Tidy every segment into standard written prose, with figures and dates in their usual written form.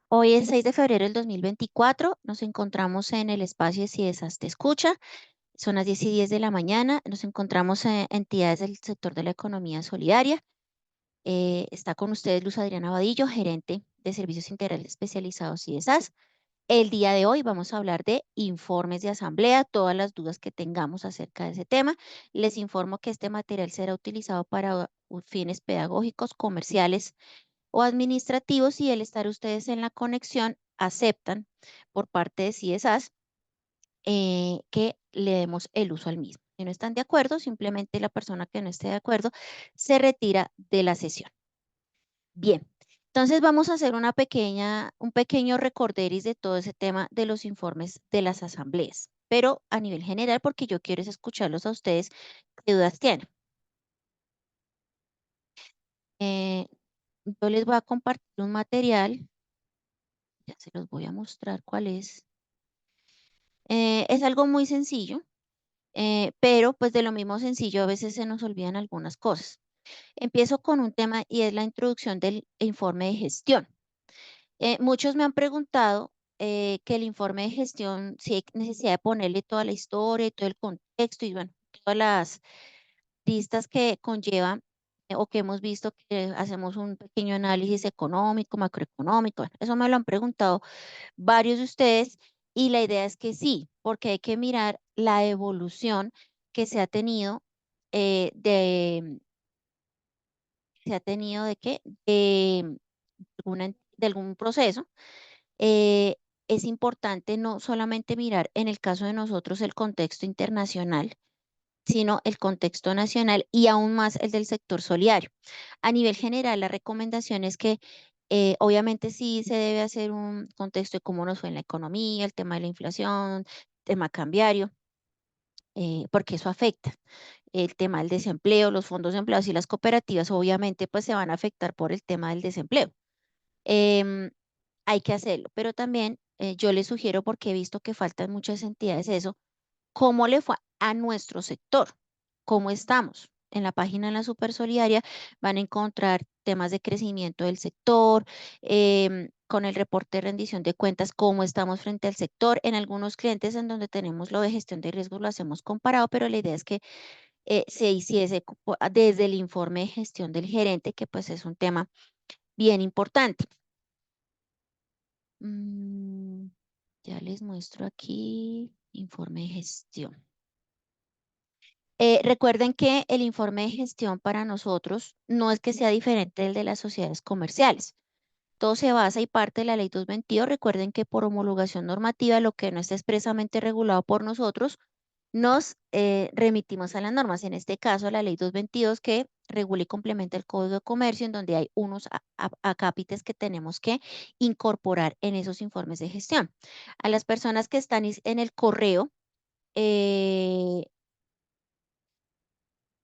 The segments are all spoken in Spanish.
Hoy es 6 de febrero del 2024. Nos encontramos en el espacio de CIESAS Te Escucha. Son las 10:10 de la mañana. Nos encontramos entidades del sector de la economía solidaria. Está con ustedes Luz Adriana Vadillo, gerente de Servicios Integrales Especializados CIESAS. El día de hoy vamos a hablar de informes de asamblea, todas las dudas que tengamos acerca de ese tema. Les informo que este material será utilizado para fines pedagógicos, comerciales o administrativos, y el estar ustedes en la conexión aceptan por parte de CIESAS que le demos el uso al mismo. Si no están de acuerdo, simplemente la persona que no esté de acuerdo se retira de la sesión. Bien, entonces vamos a hacer un pequeño recorderis de todo ese tema de los informes de las asambleas, pero a nivel general, porque yo quiero es escucharlos a ustedes, qué dudas tienen. Eh, yo les voy a compartir un material, ya se los voy a mostrar cuál es. Es algo muy sencillo, pero pues de lo mismo sencillo a veces se nos olvidan algunas cosas. Empiezo con un tema y es la introducción del informe de gestión. Muchos me han preguntado que el informe de gestión, si hay necesidad de ponerle toda la historia y todo el contexto y bueno, todas las listas que conllevan o que hemos visto que hacemos un pequeño análisis económico, macroeconómico. Bueno, eso me lo han preguntado varios de ustedes y la idea es que sí, porque hay que mirar la evolución que se ha tenido se ha tenido de qué, de algún proceso. eh, es importante no solamente mirar en el caso de nosotros el contexto internacional, sino el contexto nacional y aún más el del sector solidario. A nivel general, la recomendación es que obviamente sí se debe hacer un contexto de cómo nos fue en la economía, el tema de la inflación, tema cambiario, porque eso afecta. El tema del desempleo, los fondos de empleados y las cooperativas obviamente pues se van a afectar por el tema del desempleo. Em, Hay que hacerlo, pero también yo les sugiero, porque he visto que faltan muchas entidades eso, cómo le fue a nuestro sector, cómo estamos. En la página de la Super Solidaria van a encontrar temas de crecimiento del sector, con el reporte de rendición de cuentas, cómo estamos frente al sector. En algunos clientes en donde tenemos lo de gestión de riesgos lo hacemos comparado, pero la idea es que se hiciese desde el informe de gestión del gerente, que pues es un tema bien importante. Mm, ya les muestro aquí informe de gestión. Recuerden que el informe de gestión para nosotros no es que sea diferente del de las sociedades comerciales. Todo se basa y parte de la ley 222. Recuerden que por homologación normativa, lo que no está expresamente regulado por nosotros, nos remitimos a las normas. En este caso, la ley 222 que regula y complementa el Código de Comercio, en donde hay unos acápites que tenemos que incorporar en esos informes de gestión. A las personas que están en el correo, eh,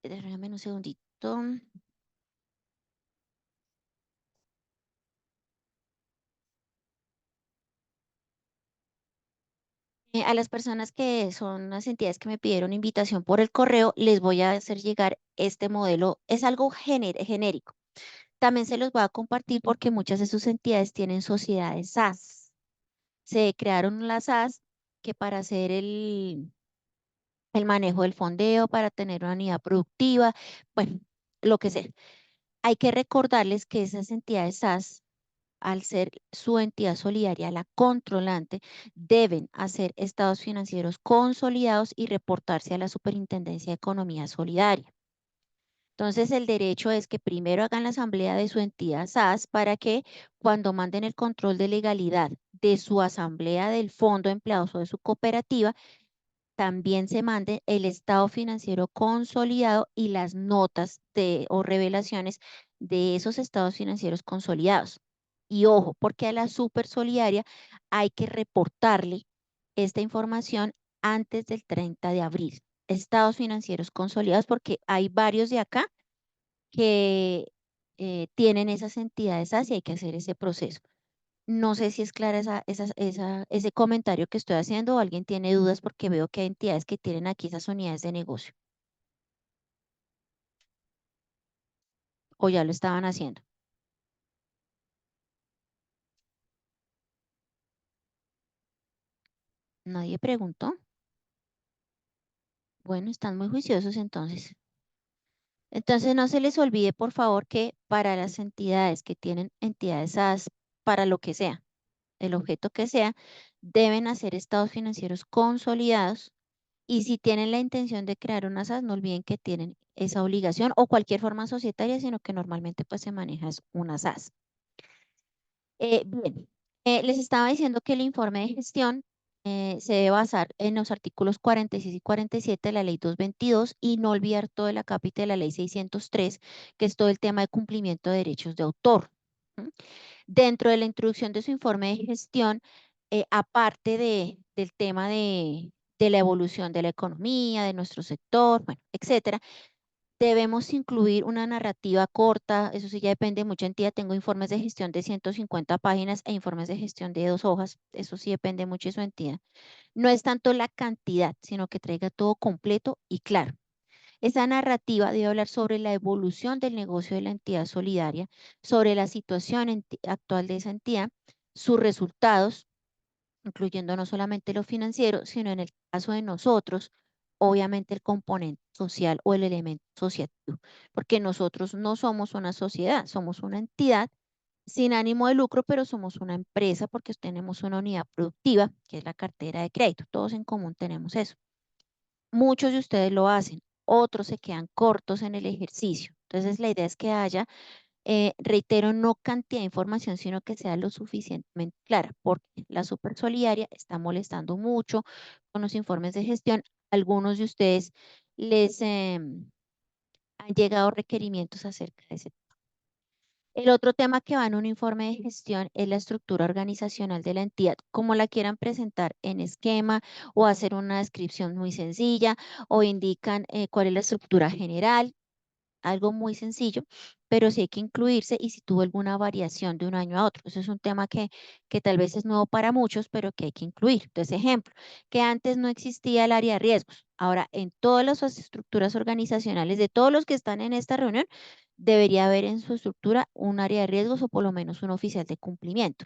déjame un segundito. A las personas que son las entidades que me pidieron invitación por el correo, les voy a hacer llegar este modelo. Es algo genérico. También se los voy a compartir porque muchas de sus entidades tienen sociedades SAS. Se crearon las SAS que para hacer el manejo del fondeo, para tener una unidad productiva, bueno, lo que sea. Hay que recordarles que esas entidades SAS, al ser su entidad solidaria, la controlante, deben hacer estados financieros consolidados y reportarse a la Superintendencia de Economía Solidaria. Entonces, el derecho es que primero hagan la asamblea de su entidad SAS para que cuando manden el control de legalidad de su asamblea del fondo de empleados o de su cooperativa, también se mande el estado financiero consolidado y las notas o revelaciones de esos estados financieros consolidados. Y ojo, porque a la super solidaria hay que reportarle esta información antes del 30 de abril. Estados financieros consolidados, porque hay varios de acá que tienen esas entidades así, hay que hacer ese proceso. No sé si es clara ese comentario que estoy haciendo o alguien tiene dudas, porque veo que hay entidades que tienen aquí esas unidades de negocio o ya lo estaban haciendo. Nadie preguntó. Bueno, están muy juiciosos entonces. Entonces no se les olvide, por favor, que para las entidades que tienen entidades SAS, para lo que sea, el objeto que sea, deben hacer estados financieros consolidados. Y si tienen la intención de crear una SAS, no olviden que tienen esa obligación o cualquier forma societaria, sino que normalmente pues se maneja es una SAS. Bien, les estaba diciendo que el informe de gestión se debe basar en los artículos 46 y 47 de la Ley 222 y no olvidar todo el acápite de la Ley 603, que es todo el tema de cumplimiento de derechos de autor. ¿M? Dentro de la introducción de su informe de gestión, aparte del tema de la evolución de la economía, de nuestro sector, bueno, etcétera, debemos incluir una narrativa corta, eso sí ya depende de mucha entidad. Tengo informes de gestión de 150 páginas e informes de gestión de 2 hojas, eso sí depende mucho de su entidad. No es tanto la cantidad, sino que traiga todo completo y claro. Esa narrativa debe hablar sobre la evolución del negocio de la entidad solidaria, sobre la situación actual de esa entidad, sus resultados, incluyendo no solamente lo financiero, sino en el caso de nosotros, obviamente el componente social o el elemento asociativo, porque nosotros no somos una sociedad, somos una entidad sin ánimo de lucro, pero somos una empresa porque tenemos una unidad productiva, que es la cartera de crédito. Todos en común tenemos eso. Muchos de ustedes lo hacen, otros se quedan cortos en el ejercicio. Entonces, la idea es que haya, reitero, no cantidad de información, sino que sea lo suficientemente clara, porque la super solidaria está molestando mucho con los informes de gestión. Algunos de ustedes les han llegado requerimientos acerca de ese. El otro tema que va en un informe de gestión es la estructura organizacional de la entidad, como la quieran presentar en esquema o hacer una descripción muy sencilla o indican cuál es la estructura general, algo muy sencillo, pero sí hay que incluirse y si tuvo alguna variación de un año a otro. Eso es un tema que tal vez es nuevo para muchos, pero que hay que incluir. Entonces, ejemplo, que antes no existía el área de riesgos. Ahora, en todas las estructuras organizacionales de todos los que están en esta reunión, debería haber en su estructura un área de riesgos o por lo menos un oficial de cumplimiento.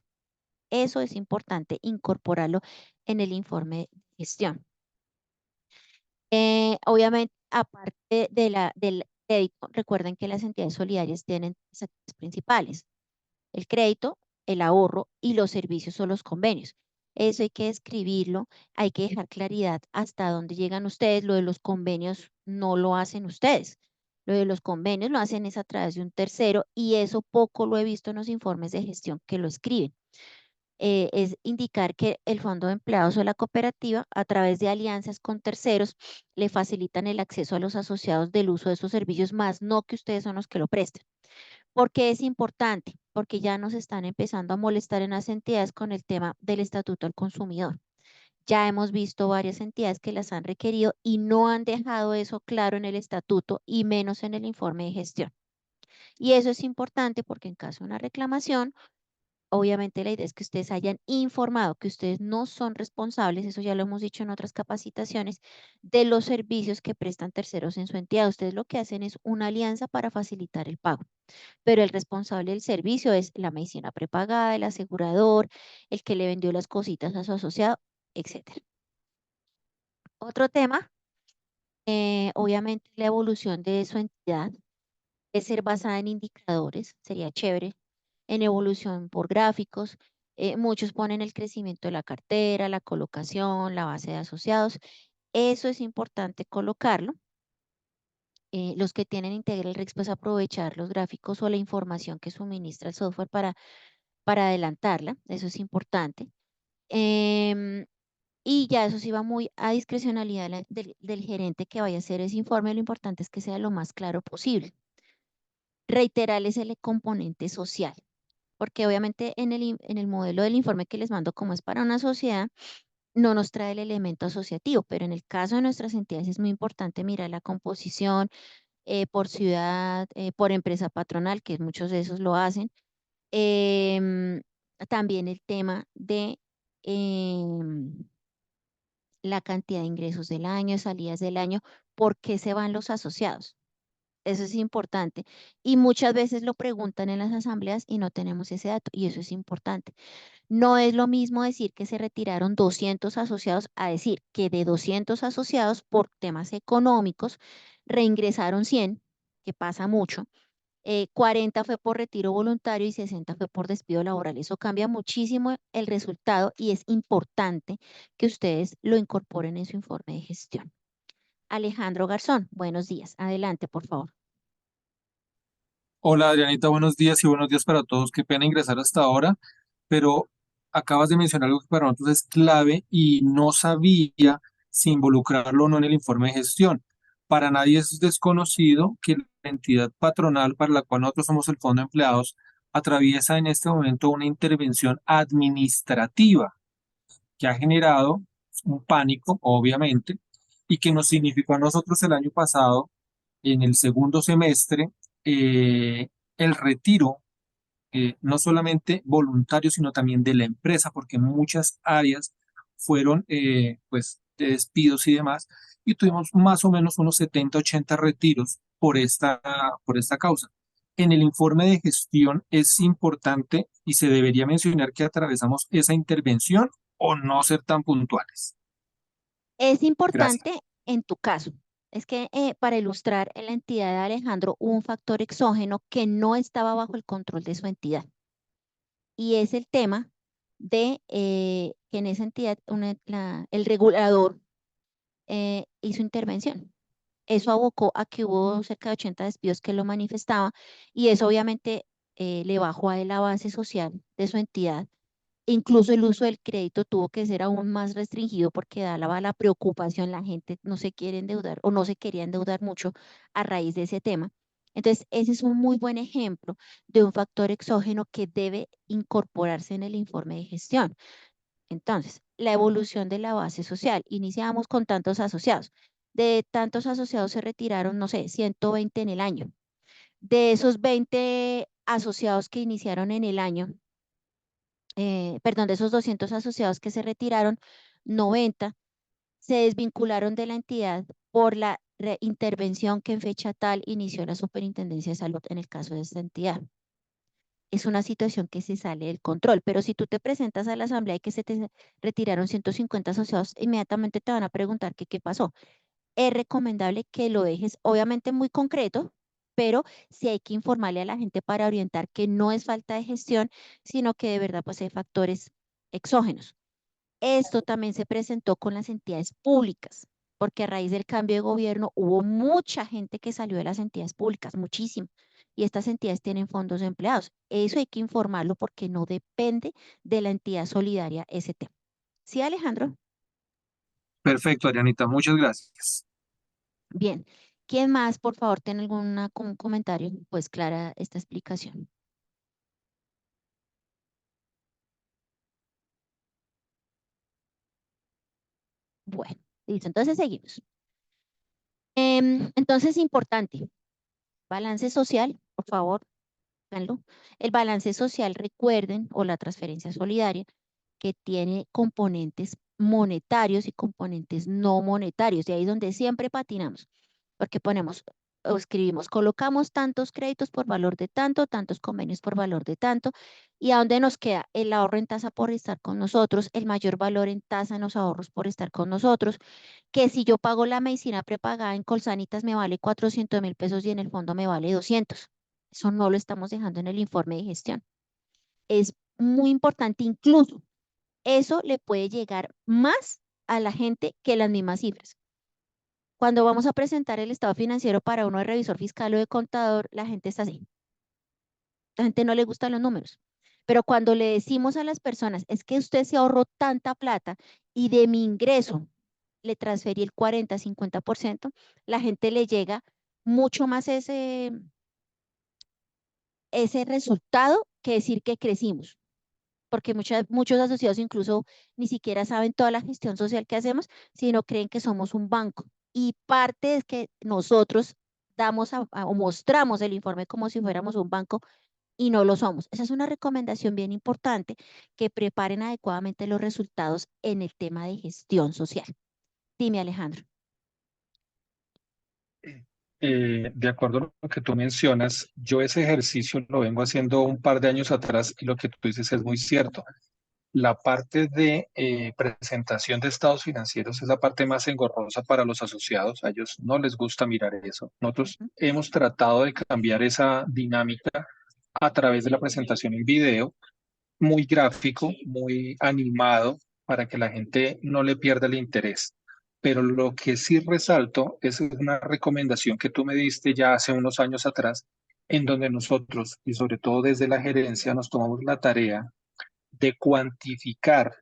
Eso es importante incorporarlo en el informe de gestión. Obviamente, aparte del crédito, recuerden que las entidades solidarias tienen tres actividades principales: el crédito, el ahorro y los servicios o los convenios. Eso hay que escribirlo, hay que dejar claridad hasta dónde llegan ustedes. Lo de los convenios no lo hacen ustedes. Lo de los convenios lo hacen es a través de un tercero y eso poco lo he visto en los informes de gestión que lo escriben. Es indicar que el fondo de empleados o la cooperativa, a través de alianzas con terceros, le facilitan el acceso a los asociados del uso de esos servicios, más no que ustedes son los que lo prestan. ¿Por qué es importante? Porque ya nos están empezando a molestar en las entidades con el tema del estatuto del consumidor. Ya hemos visto varias entidades que las han requerido y no han dejado eso claro en el estatuto y menos en el informe de gestión. Y eso es importante porque en caso de una reclamación, obviamente la idea es que ustedes hayan informado que ustedes no son responsables, eso ya lo hemos dicho en otras capacitaciones, de los servicios que prestan terceros en su entidad. Ustedes lo que hacen es una alianza para facilitar el pago, pero el responsable del servicio es la medicina prepagada, el asegurador, el que le vendió las cositas a su asociado, etcétera. Otro tema, obviamente la evolución de su entidad es ser basada en indicadores, sería chévere, en evolución por gráficos. Muchos ponen el crecimiento de la cartera, la colocación, la base de asociados. Eso es importante colocarlo. Los que tienen Integral Rex, pues aprovechar los gráficos o la información que suministra el software para adelantarla. Eso es importante. Em, y ya eso sí va muy a discrecionalidad del gerente que vaya a hacer ese informe. Lo importante es que sea lo más claro posible. Reiterarles el componente social, porque obviamente en el modelo del informe que les mando, como es para una sociedad, no nos trae el elemento asociativo, pero en el caso de nuestras entidades es muy importante mirar la composición por ciudad, por empresa patronal, que muchos de esos lo hacen. Em, También el tema de la cantidad de ingresos del año, salidas del año, por qué se van los asociados. Eso es importante. Y muchas veces lo preguntan en las asambleas y no tenemos ese dato, y eso es importante. No es lo mismo decir que se retiraron 200 asociados a decir que de 200 asociados por temas económicos reingresaron 100, que pasa mucho. 40 fue por retiro voluntario y 60 fue por despido laboral. Eso cambia muchísimo el resultado y es importante que ustedes lo incorporen en su informe de gestión. Alejandro Garzón, buenos días. Adelante, por favor. Hola Adrianita, buenos días y buenos días para todos. Qué pena ingresar hasta ahora, pero acabas de mencionar algo que para nosotros es clave y no sabía si involucrarlo o no en el informe de gestión. Para nadie es desconocido que la entidad patronal para la cual nosotros somos el Fondo de Empleados atraviesa en este momento una intervención administrativa que ha generado un pánico, obviamente, y que nos significó a nosotros el año pasado, en el segundo semestre, el retiro, no solamente voluntario, sino también de la empresa, porque muchas áreas fueron, pues, de despidos y demás, y tuvimos más o menos unos 70, 80 retiros por esta causa. En el informe de gestión es importante y se debería mencionar que atravesamos esa intervención o no ser tan puntuales. Es Gracias. importante en tu caso. Es que para ilustrar en la entidad de Alejandro hubo un factor exógeno que no estaba bajo el control de su entidad. Y es el tema de que en esa entidad el regulador hizo intervención. Eso abocó a que hubo cerca de 80 despidos que lo manifestaban y eso obviamente le bajó a él la base social de su entidad. Incluso el uso del crédito tuvo que ser aún más restringido porque daba la preocupación, la gente no se quiere endeudar o no se quería endeudar mucho a raíz de ese tema. Entonces, ese es un muy buen ejemplo de un factor exógeno que debe incorporarse en el informe de gestión. Entonces, la evolución de la base social. Iniciamos con tantos asociados. De tantos asociados se retiraron, no sé, 120 en el año. De esos 20 asociados que iniciaron en el año, perdón, de esos 200 asociados que se retiraron, 90 se desvincularon de la entidad por la intervención que en fecha tal inició la Superintendencia de Salud en el caso de esta entidad. Es una situación que se sale del control, pero si tú te presentas a la asamblea y que se te retiraron 150 asociados, inmediatamente te van a preguntar que qué pasó. Es recomendable que lo dejes, obviamente muy concreto, pero sí hay que informarle a la gente para orientar que no es falta de gestión, sino que de verdad pues hay factores exógenos. Esto también se presentó con las entidades públicas, porque a raíz del cambio de gobierno hubo mucha gente que salió de las entidades públicas, muchísimo, y estas entidades tienen fondos de empleados. Eso hay que informarlo porque no depende de la entidad solidaria ese tema. ¿Sí, Alejandro? Perfecto, Adrianita, muchas gracias. Bien. ¿Quién más, por favor, tiene algún comentario? Pues clara esta explicación. Bueno, listo. Entonces seguimos. Entonces, importante, balance social, por favor, háganlo. El balance social, recuerden, o la transferencia solidaria, que tiene componentes monetarios y componentes no monetarios. Y ahí es donde siempre patinamos, porque ponemos o escribimos, colocamos tantos créditos por valor de tanto, tantos convenios por valor de tanto, y a dónde nos queda el ahorro en tasa por estar con nosotros, el mayor valor en tasa en los ahorros por estar con nosotros, que si yo pago la medicina prepagada en Colsanitas me vale 400.000 pesos y en el fondo me vale 200. Eso no lo estamos dejando en el informe de gestión. Es muy importante, incluso eso le puede llegar más a la gente que las mismas cifras. Cuando vamos a presentar el estado financiero para uno de revisor fiscal o de contador, la gente está así. La gente no le gustan los números. Pero cuando le decimos a las personas, es que usted se ahorró tanta plata y de mi ingreso le transferí el 40, 50%, la gente le llega mucho más ese resultado que decir que crecimos. Porque muchos asociados incluso ni siquiera saben toda la gestión social que hacemos, sino creen que somos un banco. Y parte es que nosotros damos o mostramos el informe como si fuéramos un banco y no lo somos. Esa es una recomendación bien importante, que preparen adecuadamente los resultados en el tema de gestión social. Dime, Alejandro. De acuerdo a lo que tú mencionas, yo ese ejercicio lo vengo haciendo un par de años atrás y lo que tú dices es muy cierto. La parte de presentación de estados financieros es la parte más engorrosa para los asociados. A ellos no les gusta mirar eso. Nosotros Ujú. hemos tratado de cambiar esa dinámica a través de la presentación en video, muy gráfico, muy animado, para que la gente no le pierda el interés. Pero lo que sí resalto es una recomendación que tú me diste ya hace unos años atrás, en donde nosotros, y sobre todo desde la gerencia, nos tomamos la tarea de cuantificar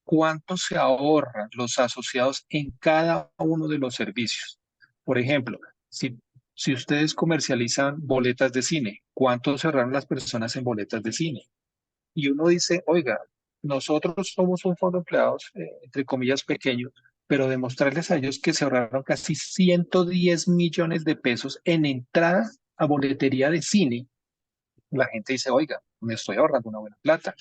cuánto se ahorran los asociados en cada uno de los servicios. Por ejemplo, si ustedes comercializan boletas de cine, ¿cuánto se ahorraron las personas en boletas de cine? Y uno dice, oiga, nosotros somos un fondo de empleados, entre comillas, pequeño, pero demostrarles a ellos que se ahorraron casi 110 millones de pesos en entradas a boletería de cine, la gente dice, oiga, me estoy ahorrando una buena plata.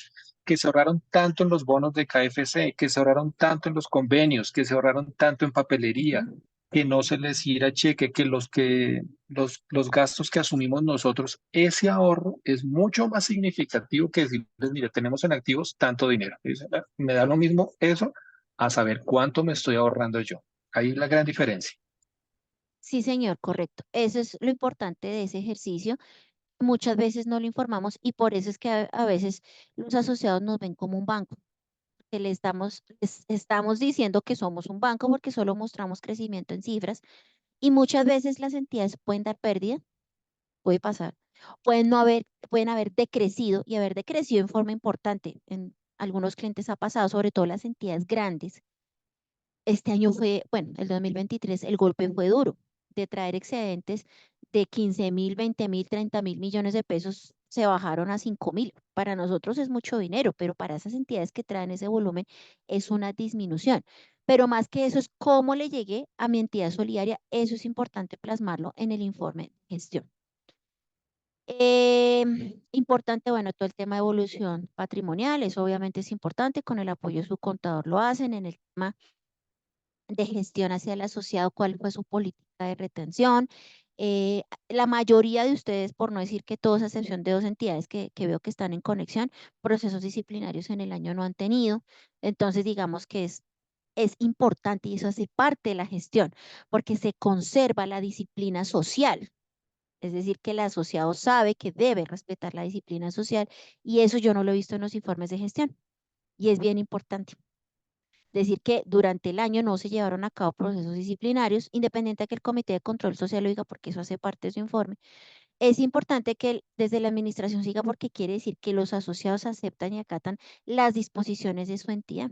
Que se ahorraron tanto en los bonos de KFC, que se ahorraron tanto en los convenios, que se ahorraron tanto en papelería, Ujú. que no se les irá cheque, los gastos que asumimos nosotros, ese ahorro es mucho más significativo que decirles, mire, tenemos en activos tanto dinero. Dice, "Ah, me da lo mismo eso a saber cuánto me estoy ahorrando yo. Ahí la gran diferencia. Sí, señor, correcto. Eso es lo importante de ese ejercicio. Muchas veces no lo informamos y por eso es que a veces los asociados nos ven como un banco, que les estamos diciendo que somos un banco porque solo mostramos crecimiento en cifras y muchas veces las entidades pueden dar pérdida, puede pasar, pueden haber decrecido y haber decrecido en forma importante. En algunos clientes ha pasado, sobre todo las entidades grandes. Este año fue, bueno, el 2023, el golpe fue duro de traer excedentes de 15.000, 20.000, 30.000 millones de pesos, se bajaron a 5.000. Para nosotros es mucho dinero, pero para esas entidades que traen ese volumen es una disminución. Pero más que eso es cómo le llegué a mi entidad solidaria, eso es importante plasmarlo en el informe de gestión. Importante, bueno, todo el tema de evolución patrimonial, eso obviamente es importante, con el apoyo de su contador lo hacen en el tema de gestión hacia el asociado, cuál fue su política de retención. La mayoría de ustedes, por no decir que todos, a excepción de dos entidades que veo que están en conexión, procesos disciplinarios en el año no han tenido. Entonces, digamos que es importante y eso hace parte de la gestión, porque se conserva la disciplina social. Es decir, que el asociado sabe que debe respetar la disciplina social y eso yo no lo he visto en los informes de gestión y es bien importante. Decir que durante el año no se llevaron a cabo procesos disciplinarios, independiente de que el Comité de Control Social lo diga, porque eso hace parte de su informe. Es importante que desde la administración siga porque quiere decir que los asociados aceptan y acatan las disposiciones de su entidad.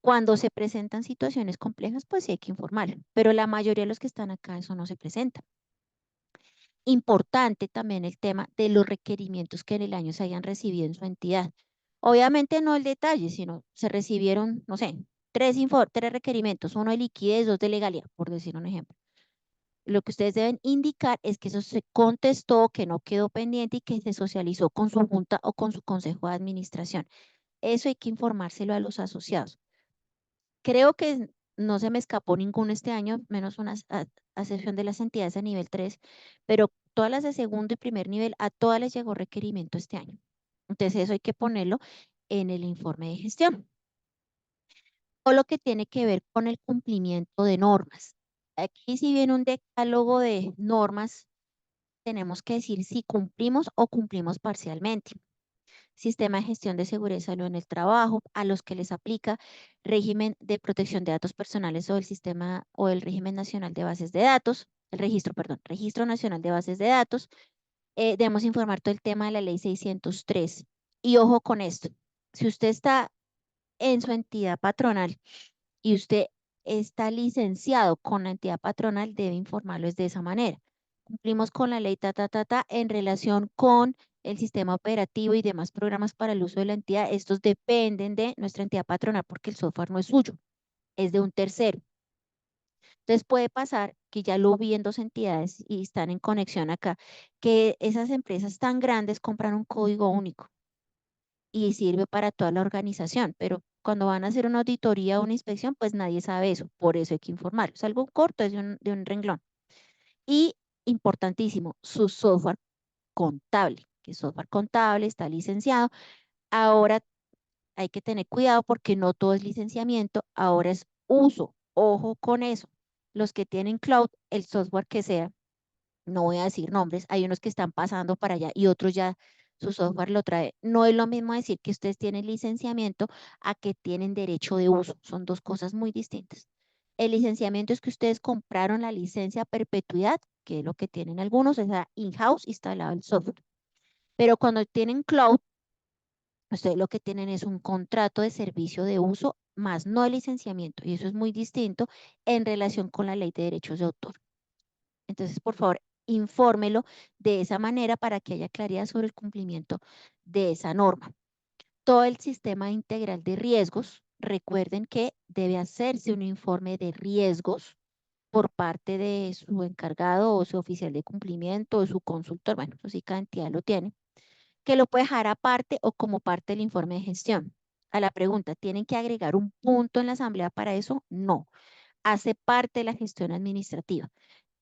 Cuando se presentan situaciones complejas, pues sí hay que informar, pero la mayoría de los que están acá eso no se presenta. Importante también el tema de los requerimientos que en el año se hayan recibido en su entidad. Obviamente no el detalle, sino se recibieron, no sé, tres requerimientos, uno de liquidez, dos de legalidad, por decir un ejemplo. Lo que ustedes deben indicar es que eso se contestó, que no quedó pendiente y que se socializó con su junta o con su consejo de administración. Eso hay que informárselo a los asociados. Creo que no se me escapó ninguno este año, menos una a excepción de las entidades de nivel 3, pero todas las de segundo y primer nivel, a todas les llegó requerimiento este año. Entonces eso hay que ponerlo en el informe de gestión. Todo lo que tiene que ver con el cumplimiento de normas. Aquí si viene un decálogo de normas, tenemos que decir si cumplimos o cumplimos parcialmente. Sistema de gestión de seguridad y salud en el trabajo, a los que les aplica régimen de protección de datos personales o el sistema o el régimen nacional de bases de datos, el registro, perdón, registro nacional de bases de datos. Debemos informar todo el tema de la ley 603. Y ojo con esto, si usted está en su entidad patronal y usted está licenciado con la entidad patronal, debe informarlo de esa manera. Cumplimos con la ley en relación con el sistema operativo y demás programas para el uso de la entidad. Estos dependen de nuestra entidad patronal porque el software no es suyo, es de un tercero. Entonces puede pasar que ya lo vi en dos entidades y están en conexión acá, que esas empresas tan grandes compran un código único y sirve para toda la organización, pero cuando van a hacer una auditoría o una inspección, pues nadie sabe eso, por eso hay que informar. Es algo corto, es de un renglón. Y importantísimo, su software contable, que software contable está licenciado. Ahora hay que tener cuidado porque no todo es licenciamiento, ahora es uso. Ojo con eso. Los que tienen cloud, el software que sea, no voy a decir nombres, hay unos que están pasando para allá y otros ya su software lo trae. No es lo mismo decir que ustedes tienen licenciamiento a que tienen derecho de uso. Son dos cosas muy distintas. El licenciamiento es que ustedes compraron la licencia a perpetuidad, que es lo que tienen algunos, es in-house instalado el software. Pero cuando tienen cloud, ustedes lo que tienen es un contrato de servicio de uso más no el licenciamiento. Y eso es muy distinto en relación con la ley de derechos de autor. Entonces, por favor, infórmelo de esa manera para que haya claridad sobre el cumplimiento de esa norma. Todo el sistema integral de riesgos, recuerden que debe hacerse un informe de riesgos por parte de su encargado o su oficial de cumplimiento o su consultor, bueno, eso sí, cada entidad lo tiene, que lo puede dejar aparte o como parte del informe de gestión. A la pregunta, ¿tienen que agregar un punto en la asamblea para eso? No, hace parte de la gestión administrativa.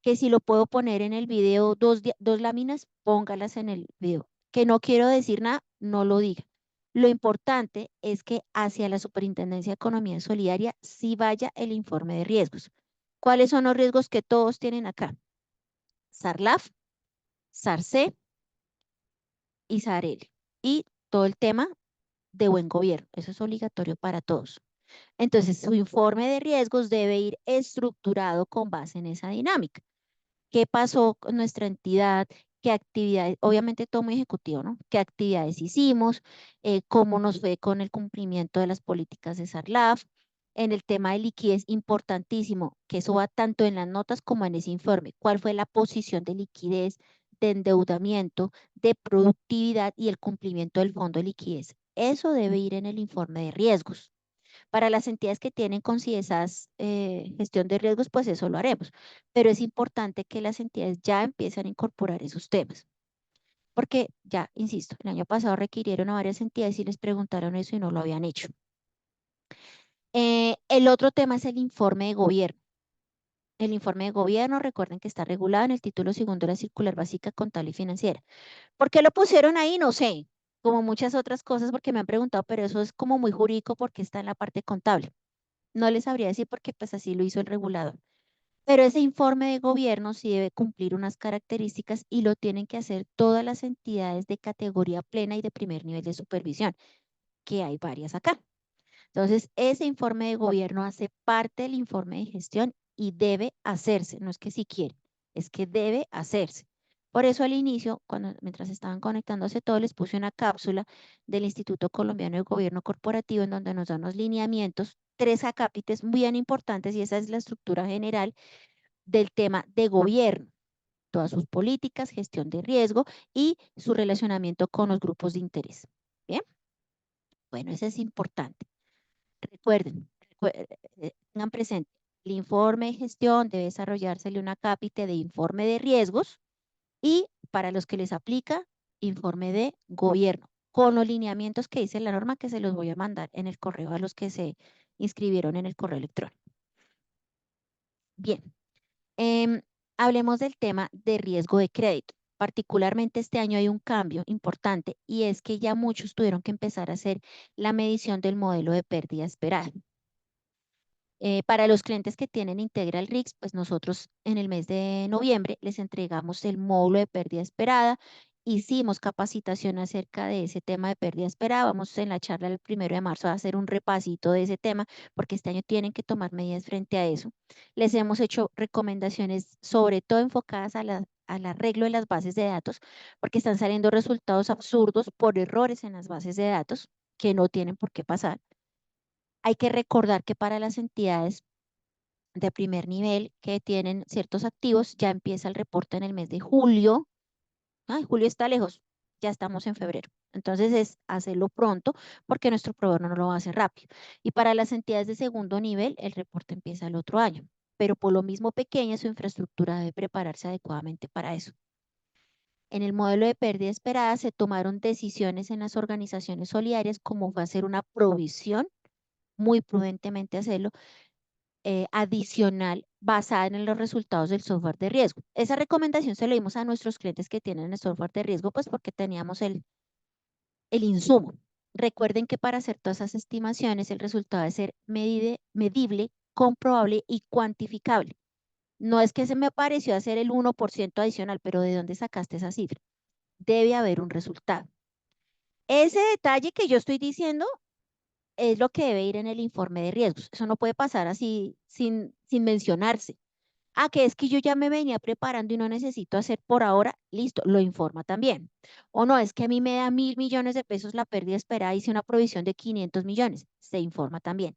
Que si lo puedo poner en el video, dos láminas, póngalas en el video. Que no quiero decir nada, no lo diga. Lo importante es que hacia la Superintendencia de Economía Solidaria sí vaya el informe de riesgos. ¿Cuáles son los riesgos que todos tienen acá? SARLAF, SARC y SARL. Y todo el tema de buen gobierno. Eso es obligatorio para todos. Entonces, su informe de riesgos debe ir estructurado con base en esa dinámica. ¿Qué pasó con nuestra entidad? ¿Qué actividades? Obviamente todo muy ejecutivo, ¿no? ¿Qué actividades hicimos? ¿Cómo nos fue con el cumplimiento de las políticas de SARLAF? En el tema de liquidez, importantísimo, que eso va tanto en las notas como en ese informe. ¿Cuál fue la posición de liquidez, de endeudamiento, de productividad y el cumplimiento del fondo de liquidez? Eso debe ir en el informe de riesgos. Para las entidades que tienen con CIESAS gestión de riesgos, pues eso lo haremos. Pero es importante que las entidades ya empiecen a incorporar esos temas. Porque ya, insisto, el año pasado requirieron a varias entidades y les preguntaron eso y no lo habían hecho. El otro tema es el informe de gobierno. El informe de gobierno, recuerden que está regulado en el título segundo de la circular básica contable y financiera. ¿Por qué lo pusieron ahí? No sé, como muchas otras cosas porque me han preguntado, pero eso es como muy jurídico porque está en la parte contable. No les sabría decir porque pues así lo hizo el regulador. Pero ese informe de gobierno sí debe cumplir unas características y lo tienen que hacer todas las entidades de categoría plena y de primer nivel de supervisión, que hay varias acá. Entonces, ese informe de gobierno hace parte del informe de gestión y debe hacerse, no es que si quiere, es que debe hacerse. Por eso al inicio, mientras estaban conectándose todos, les puse una cápsula del Instituto Colombiano de Gobierno Corporativo en donde nos dan los lineamientos, tres acápites bien importantes y esa es la estructura general del tema de gobierno, todas sus políticas, gestión de riesgo y su relacionamiento con los grupos de interés. Bien, bueno, eso es importante. Recuerden, tengan presente, el informe de gestión debe desarrollársele una cápite de informe de riesgos y para los que les aplica, informe de gobierno, con los lineamientos que dice la norma que se los voy a mandar en el correo a los que se inscribieron en el correo electrónico. Bien, hablemos del tema de riesgo de crédito. Particularmente este año hay un cambio importante y es que ya muchos tuvieron que empezar a hacer la medición del modelo de pérdida esperada. Para los clientes que tienen Integral RIX, pues nosotros en el mes de noviembre les entregamos el módulo de pérdida esperada. Hicimos capacitación acerca de ese tema de pérdida esperada. Vamos en la charla del 1 de marzo a hacer un repasito de ese tema porque este año tienen que tomar medidas frente a eso. Les hemos hecho recomendaciones sobre todo enfocadas al arreglo de las bases de datos porque están saliendo resultados absurdos por errores en las bases de datos que no tienen por qué pasar. Hay que recordar que para las entidades de primer nivel que tienen ciertos activos, ya empieza el reporte en el mes de julio. Ay, julio está lejos, ya estamos en febrero. Entonces es hacerlo pronto porque nuestro proveedor no lo va a hacer rápido. Y para las entidades de segundo nivel, el reporte empieza el otro año. Pero por lo mismo pequeña, su infraestructura debe prepararse adecuadamente para eso. En el modelo de pérdida esperada se tomaron decisiones en las organizaciones solidarias como fue hacer una provisión, muy prudentemente hacerlo, adicional basada en los resultados del software de riesgo. Esa recomendación se lo dimos a nuestros clientes que tienen el software de riesgo, pues porque teníamos el insumo. Recuerden que para hacer todas esas estimaciones, el resultado debe ser medible, comprobable y cuantificable. No es que se me pareció hacer el 1% adicional, pero ¿de dónde sacaste esa cifra? Debe haber un resultado. Ese detalle que yo estoy diciendo es lo que debe ir en el informe de riesgos. Eso no puede pasar así sin mencionarse. Ah, que es que yo ya me venía preparando y no necesito hacer por ahora, listo, lo informa también. O no, es que a mí me da 1.000 millones de pesos la pérdida esperada, hice una provisión de 500 millones, se informa también.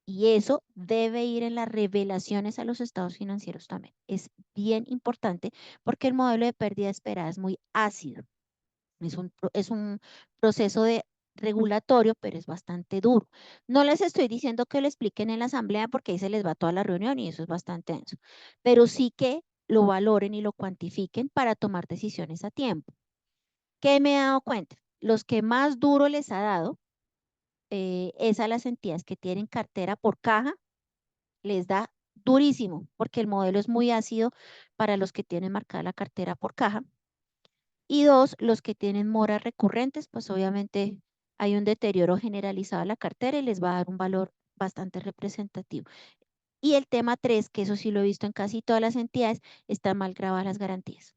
Y eso debe ir en las revelaciones a los estados financieros también. Es bien importante porque el modelo de pérdida esperada es muy ácido. Es un proceso de regulatorio, pero es bastante duro. No les estoy diciendo que lo expliquen en la asamblea porque ahí se les va toda la reunión y eso es bastante denso, pero sí que lo valoren y lo cuantifiquen para tomar decisiones a tiempo. ¿Qué me he dado cuenta? Los que más duro les ha dado es a las entidades que tienen cartera por caja, les da durísimo porque el modelo es muy ácido para los que tienen marcada la cartera por caja. Y dos, los que tienen moras recurrentes, pues obviamente hay un deterioro generalizado de la cartera y les va a dar un valor bastante representativo. Y el tema tres, que eso sí lo he visto en casi todas las entidades, están mal grabadas las garantías.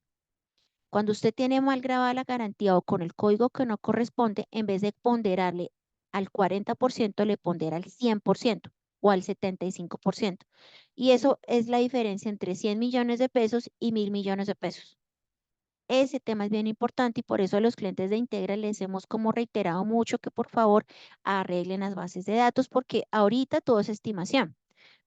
Cuando usted tiene mal grabada la garantía o con el código que no corresponde, en vez de ponderarle al 40%, le pondera al 100% o al 75%. Y eso es la diferencia entre 100 millones de pesos y 1.000 millones de pesos. Ese tema es bien importante y por eso a los clientes de Integra les hemos como reiterado mucho que por favor arreglen las bases de datos porque ahorita todo es estimación,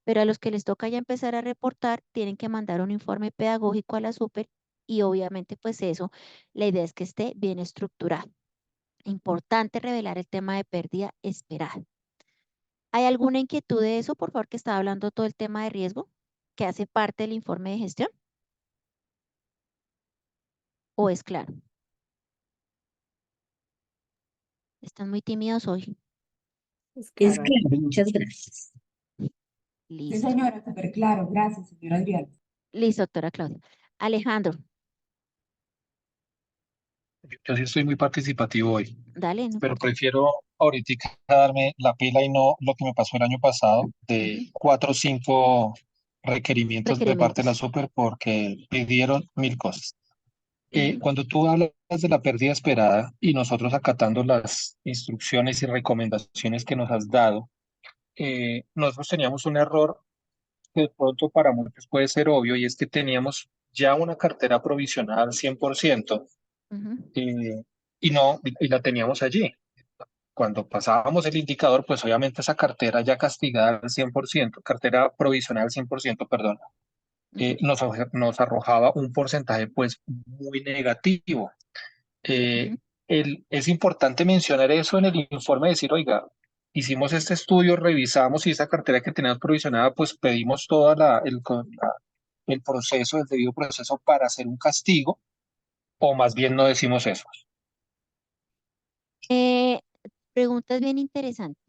pero a los que les toca ya empezar a reportar tienen que mandar un informe pedagógico a la super y obviamente pues eso, la idea es que esté bien estructurado. Importante revelar el tema de pérdida esperada. ¿Hay alguna inquietud de eso, por favor, que estaba hablando todo el tema de riesgo que hace parte del informe de gestión o es claro? Están muy tímidos hoy. Es Es claro. claro, muchas gracias. Sí, Listo. señora, súper claro. Gracias, señora Adriana. Listo, doctora Claudia. Alejandro, Yo sí estoy muy participativo hoy, dale, no pero importa. prefiero ahorita darme la pila y no lo que me pasó el año pasado de Ujú. 4 o 5 requerimientos de parte de la Requerimientos. super porque pidieron 1000 cosas. Ujú, Cuando tú hablas de la pérdida esperada y nosotros acatando las instrucciones y recomendaciones que nos has dado, nosotros teníamos un error que de pronto para muchos puede ser obvio y es que teníamos ya una cartera provisional 100% ujú, eh, y la teníamos allí. Cuando pasábamos el indicador, pues obviamente esa cartera ya castigada al 100%, cartera provisional al 100%, perdón, ujú, nos arrojaba un porcentaje pues muy negativo. Eh, ujú. es importante mencionar eso en el informe, decir, oiga, hicimos este estudio, revisamos y esa cartera que teníamos provisionada, pues pedimos toda el proceso, el debido proceso para hacer un castigo, o más bien no decimos eso. Eh, Preguntas bien interesantes.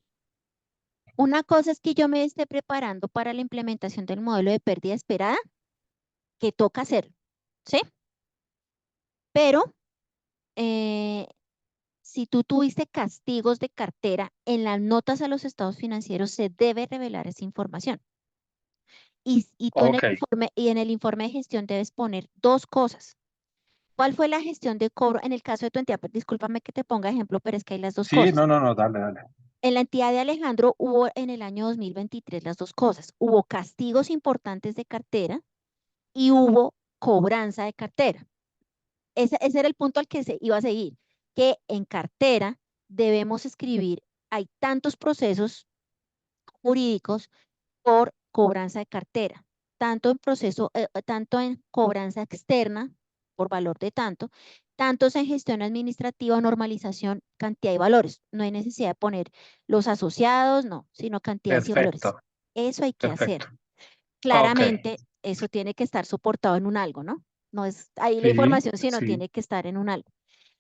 Una cosa es que yo me esté preparando para la implementación del modelo de pérdida esperada, que toca hacer, ¿sí? Pero eh, si tú tuviste castigos de cartera, en las notas a los estados financieros se debe revelar esa información. Y tú Ok. en el informe de gestión debes poner dos cosas. ¿Cuál fue la gestión de cobro en el caso de tu entidad? Pues, discúlpame que te ponga ejemplo, pero es que hay las dos Sí, cosas. no, no, no, dale, dale. En la entidad de Alejandro hubo en el año 2023 las dos cosas. Hubo castigos importantes de cartera y hubo cobranza de cartera. Ese era el punto al que se iba a seguir, que en cartera debemos escribir, hay tantos procesos jurídicos por cobranza de cartera, tanto en cobranza externa por valor de tantos en gestión administrativa o normalización, cantidad y valores. No hay necesidad de poner los asociados, no, sino cantidades y valores. Perfecto, Eso hay que hacer. perfecto. Ok. Claramente, eso tiene que estar soportado en un algo, ¿no? No es ahí la Sí, información, sino sí, tiene que estar en un algo.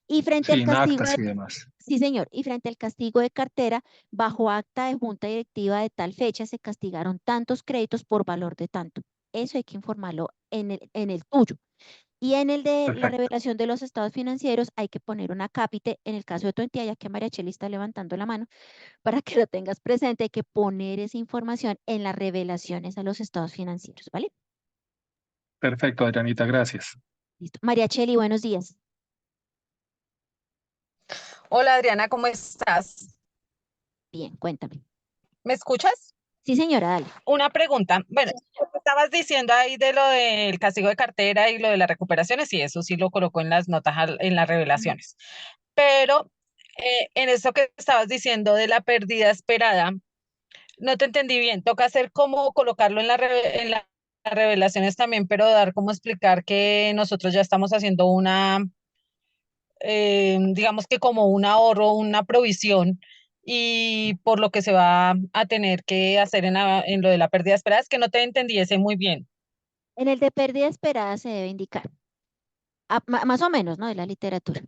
Y frente al sin castigo actas de y demás. Sí, señor. Y frente al castigo de cartera, bajo acta de junta directiva de tal fecha se castigaron tantos créditos por valor de tanto. Eso hay que informarlo en el tuyo. Y en el de la Perfecto. revelación de los estados financieros hay que poner un acápite en el caso de tu entidad, ya que María Cheli está levantando la mano, para que lo tengas presente, hay que poner esa información en las revelaciones a los estados financieros, ¿vale? Perfecto, Adrianita, gracias. Listo. María Cheli, buenos días. Hola Adriana, ¿cómo estás? Bien, cuéntame. ¿Me escuchas? Sí, señora, dale. Una pregunta. Bueno, estabas diciendo ahí de lo del castigo de cartera y lo de las recuperaciones, y eso sí lo colocó en las notas, en las revelaciones. Pero en eso que estabas diciendo de la pérdida esperada, no te entendí bien. Toca hacer como colocarlo en en las revelaciones también, pero dar como explicar que nosotros ya estamos haciendo digamos que como un ahorro, una provisión, y por lo que se va a tener que hacer en lo de la pérdida esperada, es que no te entendiese muy bien. En el de pérdida esperada se debe indicar, más o menos, ¿no? De la literatura.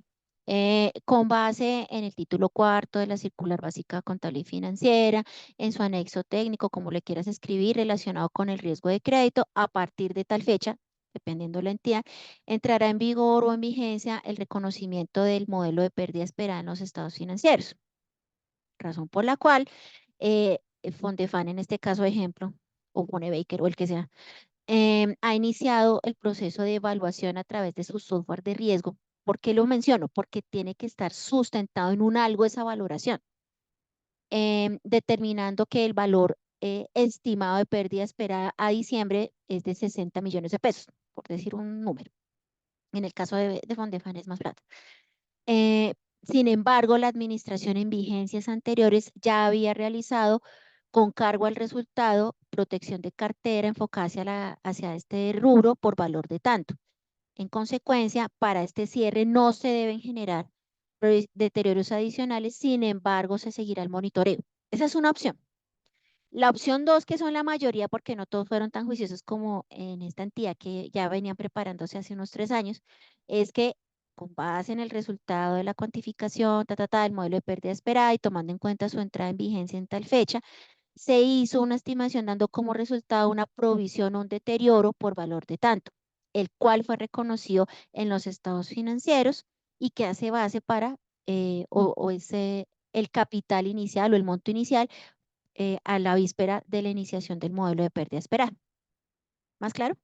Con base en el título cuarto de la circular básica contable y financiera, en su anexo técnico, como le quieras escribir, relacionado con el riesgo de crédito, a partir de tal fecha, dependiendo de la entidad, entrará en vigor o en vigencia el reconocimiento del modelo de pérdida esperada en los estados financieros, razón por la cual Fondefan, en este caso ejemplo, o Baker o el que sea, ha iniciado el proceso de evaluación a través de su software de riesgo. ¿Por qué lo menciono? Porque tiene que estar sustentado en un algo esa valoración, determinando que el valor estimado de pérdida esperada a diciembre es de 60 millones de pesos, por decir un número. En el caso de Fondefan es más plata. Eh, Sin embargo, la administración en vigencias anteriores ya había realizado con cargo al resultado protección de cartera enfocada hacia este rubro por valor de tanto. En consecuencia, para este cierre no se deben generar deterioros adicionales, sin embargo, se seguirá el monitoreo. Esa es una opción. La opción dos, que son la mayoría, porque no todos fueron tan juiciosos como en esta entidad que ya venían preparándose hace unos 3 años, es que con base en el resultado de la cuantificación, el modelo de pérdida esperada y tomando en cuenta su entrada en vigencia en tal fecha, se hizo una estimación dando como resultado una provisión o un deterioro por valor de tanto, el cual fue reconocido en los estados financieros y que hace base para, o ese, el capital inicial o el monto inicial a la víspera de la iniciación del modelo de pérdida esperada. ¿Más claro?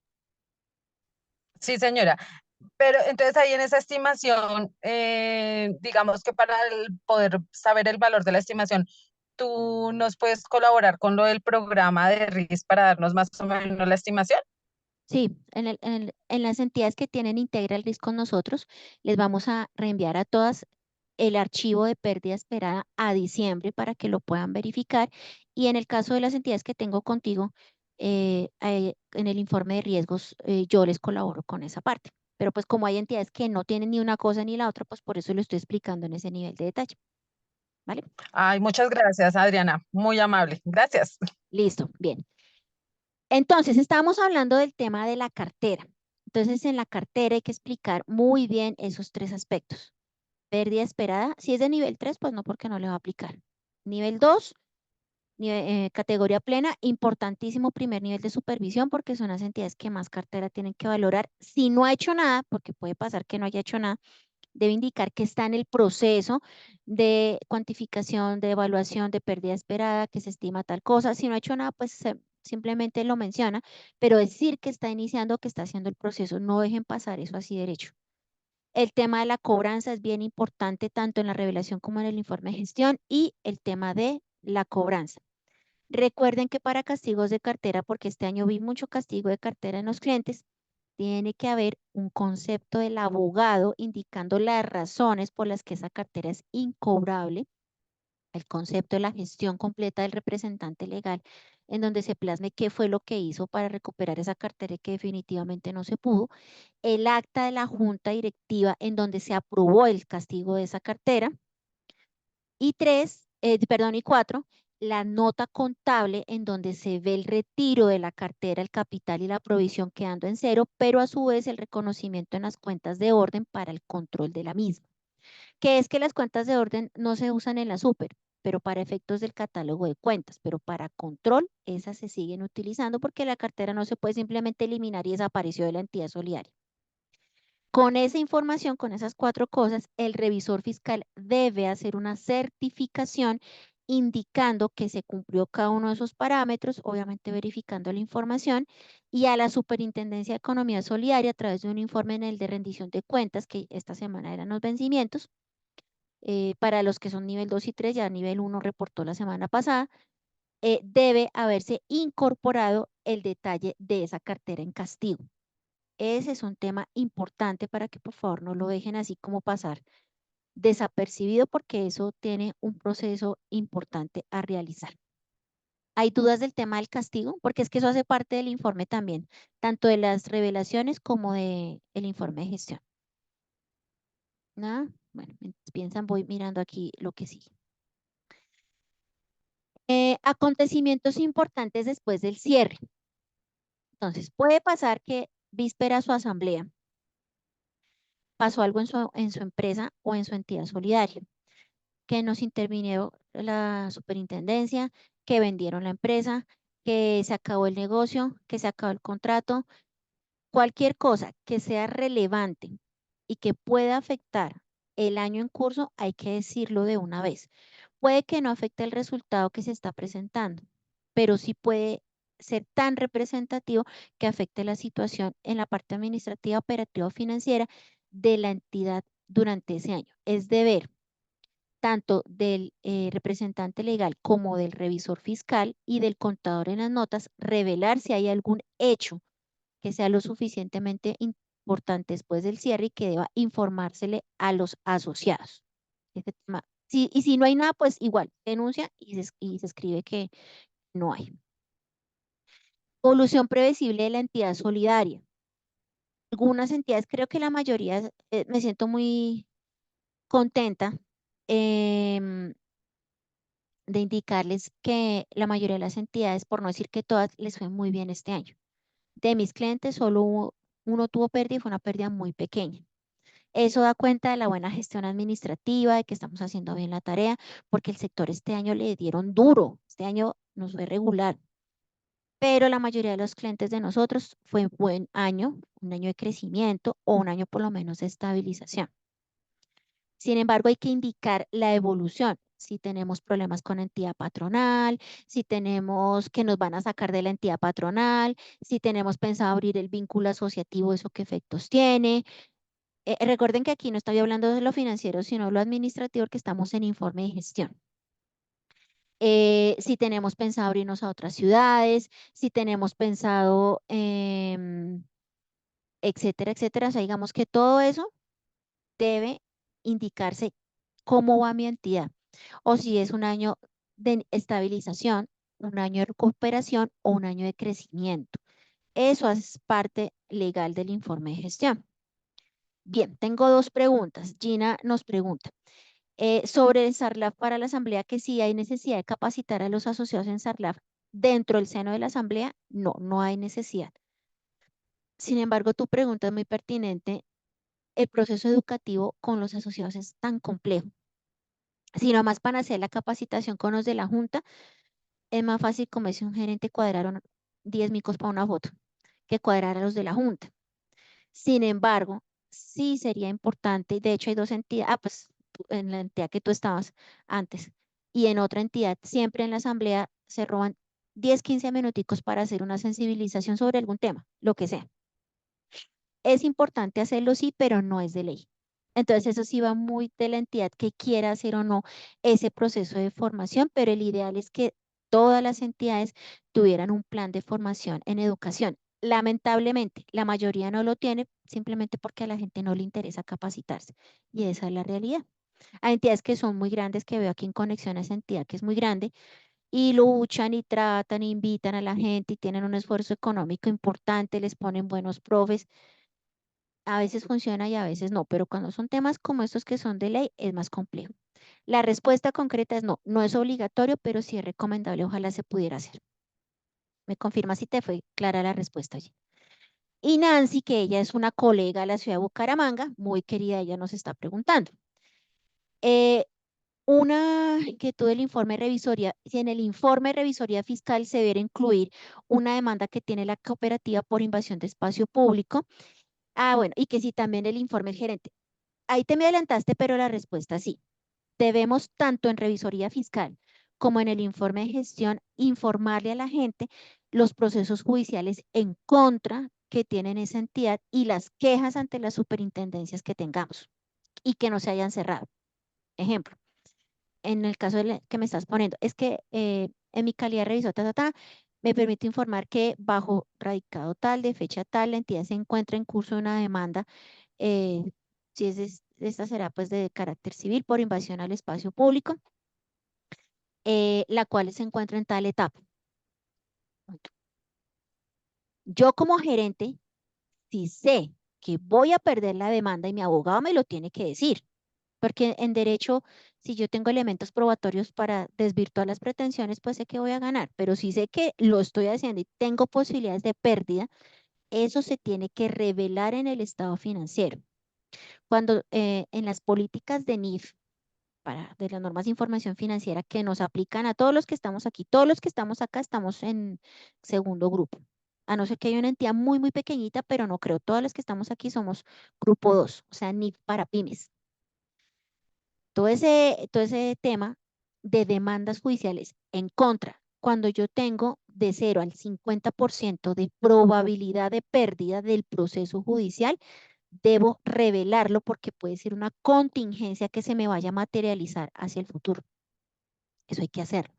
Sí, señora. Pero entonces ahí en esa estimación, digamos que para poder saber el valor de la estimación, ¿tú nos puedes colaborar con lo del programa de RIS para darnos más o menos la estimación? Sí, en las entidades que tienen Integral Risk con nosotros, les vamos a reenviar a todas el archivo de pérdida esperada a diciembre para que lo puedan verificar. Y en el caso de las entidades que tengo contigo, en el informe de riesgos, yo les colaboro con esa parte. Pero pues como hay entidades que no tienen ni una cosa ni la otra, pues por eso lo estoy explicando en ese nivel de detalle. ¿Vale? Ay, muchas gracias, Adriana. Muy amable. Gracias. Listo, bien. Entonces, estábamos hablando del tema de la cartera. Entonces, en la cartera hay que explicar muy bien esos tres aspectos. Pérdida esperada, si es de nivel 3, pues no, porque no le va a aplicar. Nivel 2, categoría plena, importantísimo primer nivel de supervisión, porque son las entidades que más cartera tienen que valorar. Si no ha hecho nada, porque puede pasar que no haya hecho nada, debe indicar que está en el proceso de cuantificación, de evaluación de pérdida esperada, que se estima tal cosa. Si no ha hecho nada, pues simplemente lo menciona, pero decir que está iniciando, que está haciendo el proceso, no dejen pasar eso así derecho. El tema de la cobranza es bien importante tanto en la revelación como en el informe de gestión y el tema de la cobranza. Recuerden que para castigos de cartera, porque este año vi mucho castigo de cartera en los clientes, tiene que haber un concepto del abogado indicando las razones por las que esa cartera es incobrable, el concepto de la gestión completa del representante legal, en donde se plasme qué fue lo que hizo para recuperar esa cartera y que definitivamente no se pudo, el acta de la junta directiva en donde se aprobó el castigo de esa cartera, y y cuatro, la nota contable en donde se ve el retiro de la cartera, el capital y la provisión quedando en cero, pero a su vez el reconocimiento en las cuentas de orden para el control de la misma. Que es que las cuentas de orden no se usan en la super, pero para efectos del catálogo de cuentas, pero para control, esas se siguen utilizando porque la cartera no se puede simplemente eliminar y desapareció de la entidad solidaria. Con esa información, con esas 4 cosas, el revisor fiscal debe hacer una certificación indicando que se cumplió cada uno de esos parámetros, obviamente verificando la información, y a la Superintendencia de Economía Solidaria a través de un informe en el de rendición de cuentas, que esta semana eran los vencimientos. Para los que son nivel 2 y 3, ya nivel 1 reportó la semana pasada, debe haberse incorporado el detalle de esa cartera en castigo. Ese es un tema importante para que por favor no lo dejen así como pasar desapercibido porque eso tiene un proceso importante a realizar. ¿Hay dudas del tema del castigo? Porque es que eso hace parte del informe también, tanto de las revelaciones como del informe de gestión. ¿Nada? Bueno, mientras piensan, voy mirando aquí lo que sigue. Acontecimientos importantes después del cierre. Entonces, puede pasar que víspera a su asamblea pasó algo en su empresa o en su entidad solidaria, que nos intervino la superintendencia, que vendieron la empresa, que se acabó el negocio, que se acabó el contrato, cualquier cosa que sea relevante y que pueda afectar el año en curso, hay que decirlo de una vez. Puede que no afecte el resultado que se está presentando, pero sí puede ser tan representativo que afecte la situación en la parte administrativa, operativa o financiera de la entidad durante ese año. Es deber tanto del representante legal como del revisor fiscal y del contador en las notas revelar si hay algún hecho que sea lo suficientemente importante después del cierre y que deba informársele a los asociados. Este tema. Y si no hay nada, pues igual, denuncia y se escribe que no hay. Evolución previsible de la entidad solidaria. Algunas entidades, creo que la mayoría, me siento muy contenta de indicarles que la mayoría de las entidades, por no decir que todas, les fue muy bien este año. De mis clientes, solo uno tuvo pérdida y fue una pérdida muy pequeña. Eso da cuenta de la buena gestión administrativa, de que estamos haciendo bien la tarea, porque el sector este año le dieron duro, este año nos fue regular, pero la mayoría de los clientes de nosotros fue buen año, un año de crecimiento o un año por lo menos de estabilización. Sin embargo, hay que indicar la evolución. Si tenemos problemas con entidad patronal, si tenemos que nos van a sacar de la entidad patronal, si tenemos pensado abrir el vínculo asociativo, eso qué efectos tiene. Recuerden que aquí no estoy hablando de lo financiero, sino lo administrativo, porque estamos en informe de gestión. Si tenemos pensado abrirnos a otras ciudades, si tenemos pensado, etcétera, etcétera. O sea, digamos que todo eso debe indicarse cómo va mi entidad, o si es un año de estabilización, un año de recuperación o un año de crecimiento. Eso es parte legal del informe de gestión. Bien, tengo 2 preguntas. Gina nos pregunta sobre el SARLAF para la asamblea, que si hay necesidad de capacitar a los asociados en SARLAF dentro del seno de la asamblea. No, no hay necesidad. Sin embargo, tu pregunta es muy pertinente. El proceso educativo con los asociados es tan complejo. Si nomás para hacer la capacitación con los de la junta, es más fácil, como dice un gerente, cuadraron 10 micos para una foto que cuadrar a los de la junta. Sin embargo, sí sería importante, de hecho hay 2 entidades, pues en la entidad que tú estabas antes y en otra entidad, siempre en la asamblea se roban 10, 15 minuticos para hacer una sensibilización sobre algún tema, lo que sea. Es importante hacerlo, sí, pero no es de ley. Entonces, eso sí va muy de la entidad que quiera hacer o no ese proceso de formación, pero el ideal es que todas las entidades tuvieran un plan de formación en educación. Lamentablemente, la mayoría no lo tiene simplemente porque a la gente no le interesa capacitarse. Y esa es la realidad. Hay entidades que son muy grandes, que veo aquí en conexión a esa entidad que es muy grande, y luchan y tratan, invitan a la gente y tienen un esfuerzo económico importante, les ponen buenos profes. A veces funciona y a veces no, pero cuando son temas como estos que son de ley, es más complejo. La respuesta concreta es no, no es obligatorio, pero sí es recomendable, ojalá se pudiera hacer. Me confirma si te fue clara la respuesta allí. Y Nancy, que ella es una colega de la ciudad de Bucaramanga, muy querida, ella nos está preguntando. Una inquietud del informe de revisoría, si en el informe de revisoría fiscal se debiera incluir una demanda que tiene la cooperativa por invasión de espacio público. Bueno, y que si también el informe del gerente. Ahí te me adelantaste, pero la respuesta sí. Debemos tanto en revisoría fiscal como en el informe de gestión informarle a la gente los procesos judiciales en contra que tienen esa entidad y las quejas ante las superintendencias que tengamos y que no se hayan cerrado. Ejemplo, en el caso que me estás poniendo, es que en mi calidad de revisor, me permite informar que bajo radicado tal, de fecha tal, la entidad se encuentra en curso de una demanda, eh, si es esta será pues de carácter civil por invasión al espacio público, la cual se encuentra en tal etapa. Yo como gerente, si sé que voy a perder la demanda y mi abogado me lo tiene que decir, porque en derecho, si yo tengo elementos probatorios para desvirtuar las pretensiones, pues sé que voy a ganar, pero si sé que lo estoy haciendo y tengo posibilidades de pérdida, eso se tiene que revelar en el estado financiero. Cuando en las políticas de NIF, de las normas de información financiera que nos aplican a todos los que estamos aquí, todos los que estamos acá estamos en segundo grupo. A no ser que haya una entidad muy, muy pequeñita, pero no creo. Todas las que estamos aquí somos grupo 2, o sea, NIF para pymes. Todo ese tema de demandas judiciales en contra, cuando yo tengo de 0 al 50% de probabilidad de pérdida del proceso judicial, debo revelarlo porque puede ser una contingencia que se me vaya a materializar hacia el futuro. Eso hay que hacerlo.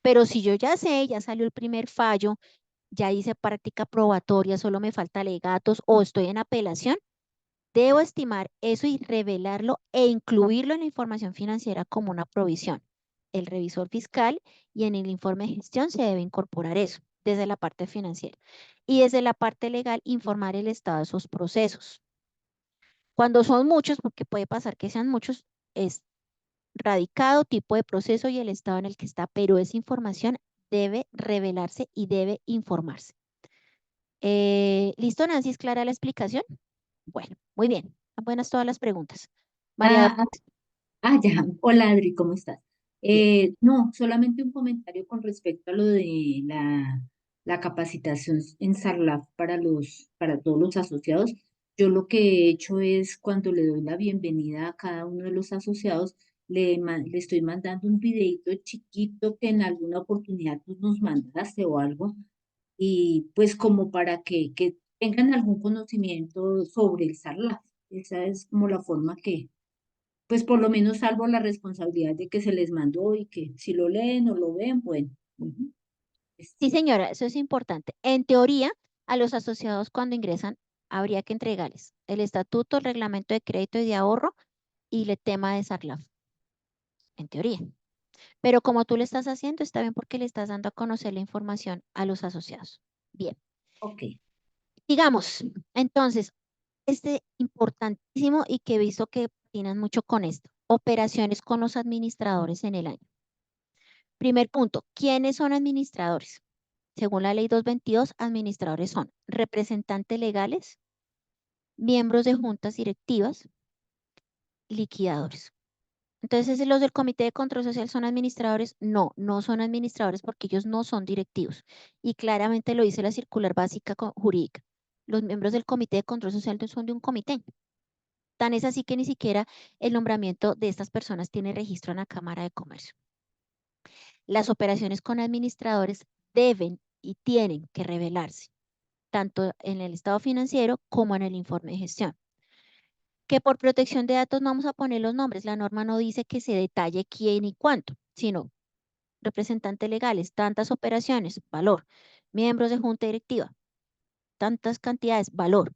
Pero si yo ya sé, ya salió el primer fallo, ya hice práctica probatoria, solo me falta alegatos o estoy en apelación, debo estimar eso y revelarlo e incluirlo en la información financiera como una provisión. El revisor fiscal y en el informe de gestión se debe incorporar eso desde la parte financiera. Y desde la parte legal, informar el estado de esos procesos. Cuando son muchos, porque puede pasar que sean muchos, es radicado, tipo de proceso y el estado en el que está, pero esa información debe revelarse y debe informarse. ¿Listo, Nancy? ¿Es clara la explicación? Bueno, muy bien. Buenas todas las preguntas. María Ah, Dolores, ya. Hola Adri, ¿cómo estás? bien. No, solamente un comentario con respecto a lo de la capacitación en SARLAF para todos los asociados. Yo lo que he hecho es cuando le doy la bienvenida a cada uno de los asociados, le estoy mandando un videito chiquito que en alguna oportunidad tú nos mandaste o algo, y pues como para que tengan algún conocimiento sobre el SARLAF. Esa es como la forma que pues por lo menos salvo la responsabilidad de que se les mandó y que si lo leen o lo ven, bueno. Sí, señora, eso es importante. En teoría, a los asociados cuando ingresan, habría que entregarles el estatuto, el reglamento de crédito y de ahorro y el tema de SARLAF, en teoría. Pero como tú le estás haciendo, está bien porque le estás dando a conocer la información a los asociados. Bien, Ok, digamos, entonces, importantísimo y que he visto que tienen mucho con esto, operaciones con los administradores en el año. Primer punto, ¿quiénes son administradores? Según la ley 222, administradores son representantes legales, miembros de juntas directivas, liquidadores. Entonces, ¿los del Comité de Control Social son administradores? No, no son administradores porque ellos no son directivos. Y claramente lo dice la circular básica jurídica. Los miembros del Comité de Control Social no son de un comité. Tan es así que ni siquiera el nombramiento de estas personas tiene registro en la Cámara de Comercio. Las operaciones con administradores deben y tienen que revelarse, tanto en el estado financiero como en el informe de gestión. Que por protección de datos no vamos a poner los nombres. La norma no dice que se detalle quién y cuánto, sino representantes legales, tantas operaciones, valor. Miembros de junta directiva, tantas cantidades, valor.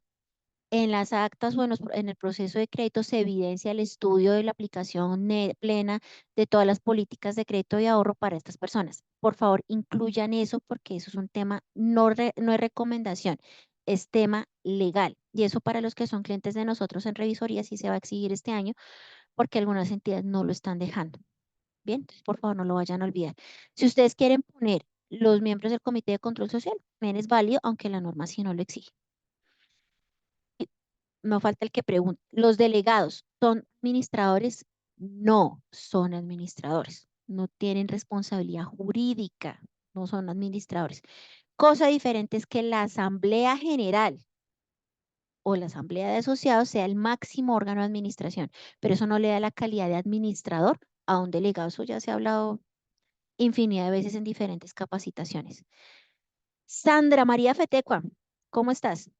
En las actas o en el proceso de crédito se evidencia el estudio de la aplicación plena de todas las políticas de crédito y ahorro para estas personas. Por favor, incluyan eso porque eso es un tema, no es recomendación, es tema legal. Y eso para los que son clientes de nosotros en revisoría sí se va a exigir este año porque algunas entidades no lo están dejando. Bien, entonces por favor no lo vayan a olvidar. Si ustedes quieren poner los miembros del Comité de Control Social, también es válido, aunque la norma sí no lo exige. No falta el que pregunte. ¿Los delegados son administradores? No son administradores, no tienen responsabilidad jurídica, no son administradores. Cosa diferente es que la Asamblea General o la Asamblea de Asociados sea el máximo órgano de administración, pero eso no le da la calidad de administrador a un delegado. Eso ya se ha hablado infinidad de veces en diferentes capacitaciones. Sandra María Fetecua, ¿cómo estás?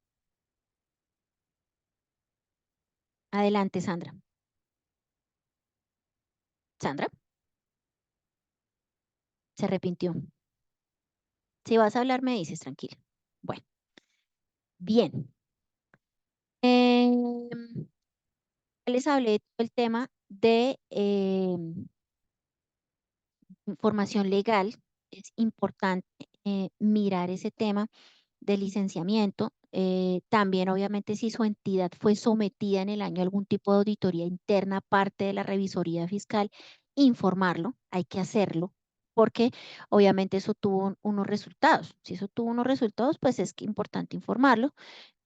Adelante, Sandra. Sandra, se arrepintió. Si vas a hablar, me dices, tranquila. Bueno, bien. Les hablé de todo el tema de información legal. Es importante mirar ese tema de licenciamiento. También, obviamente, si su entidad fue sometida en el año a algún tipo de auditoría interna, parte de la revisoría fiscal, informarlo, hay que hacerlo, porque obviamente eso tuvo unos resultados. Si eso tuvo unos resultados, pues es que importante informarlo.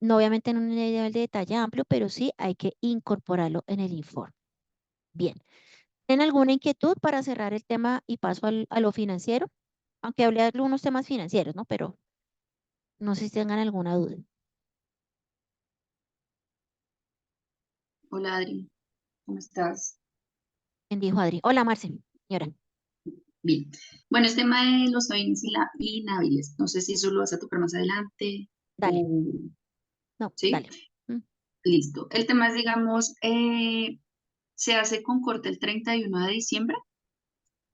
No obviamente en un nivel de detalle amplio, pero sí hay que incorporarlo en el informe. Bien. ¿Tienen alguna inquietud para cerrar el tema y paso a lo financiero? Aunque hablé de algunos temas financieros, ¿no? Pero no sé si tengan alguna duda. Hola Adri, ¿cómo estás? Bendijo Adri. Hola, Marce, señora. Bien. Bueno, es tema de los bienes inhábiles. No sé si eso lo vas a tocar más adelante Dale. o... No, ¿Sí? dale. Mm, Listo. El tema es, digamos, ¿se hace con corte el 31 de diciembre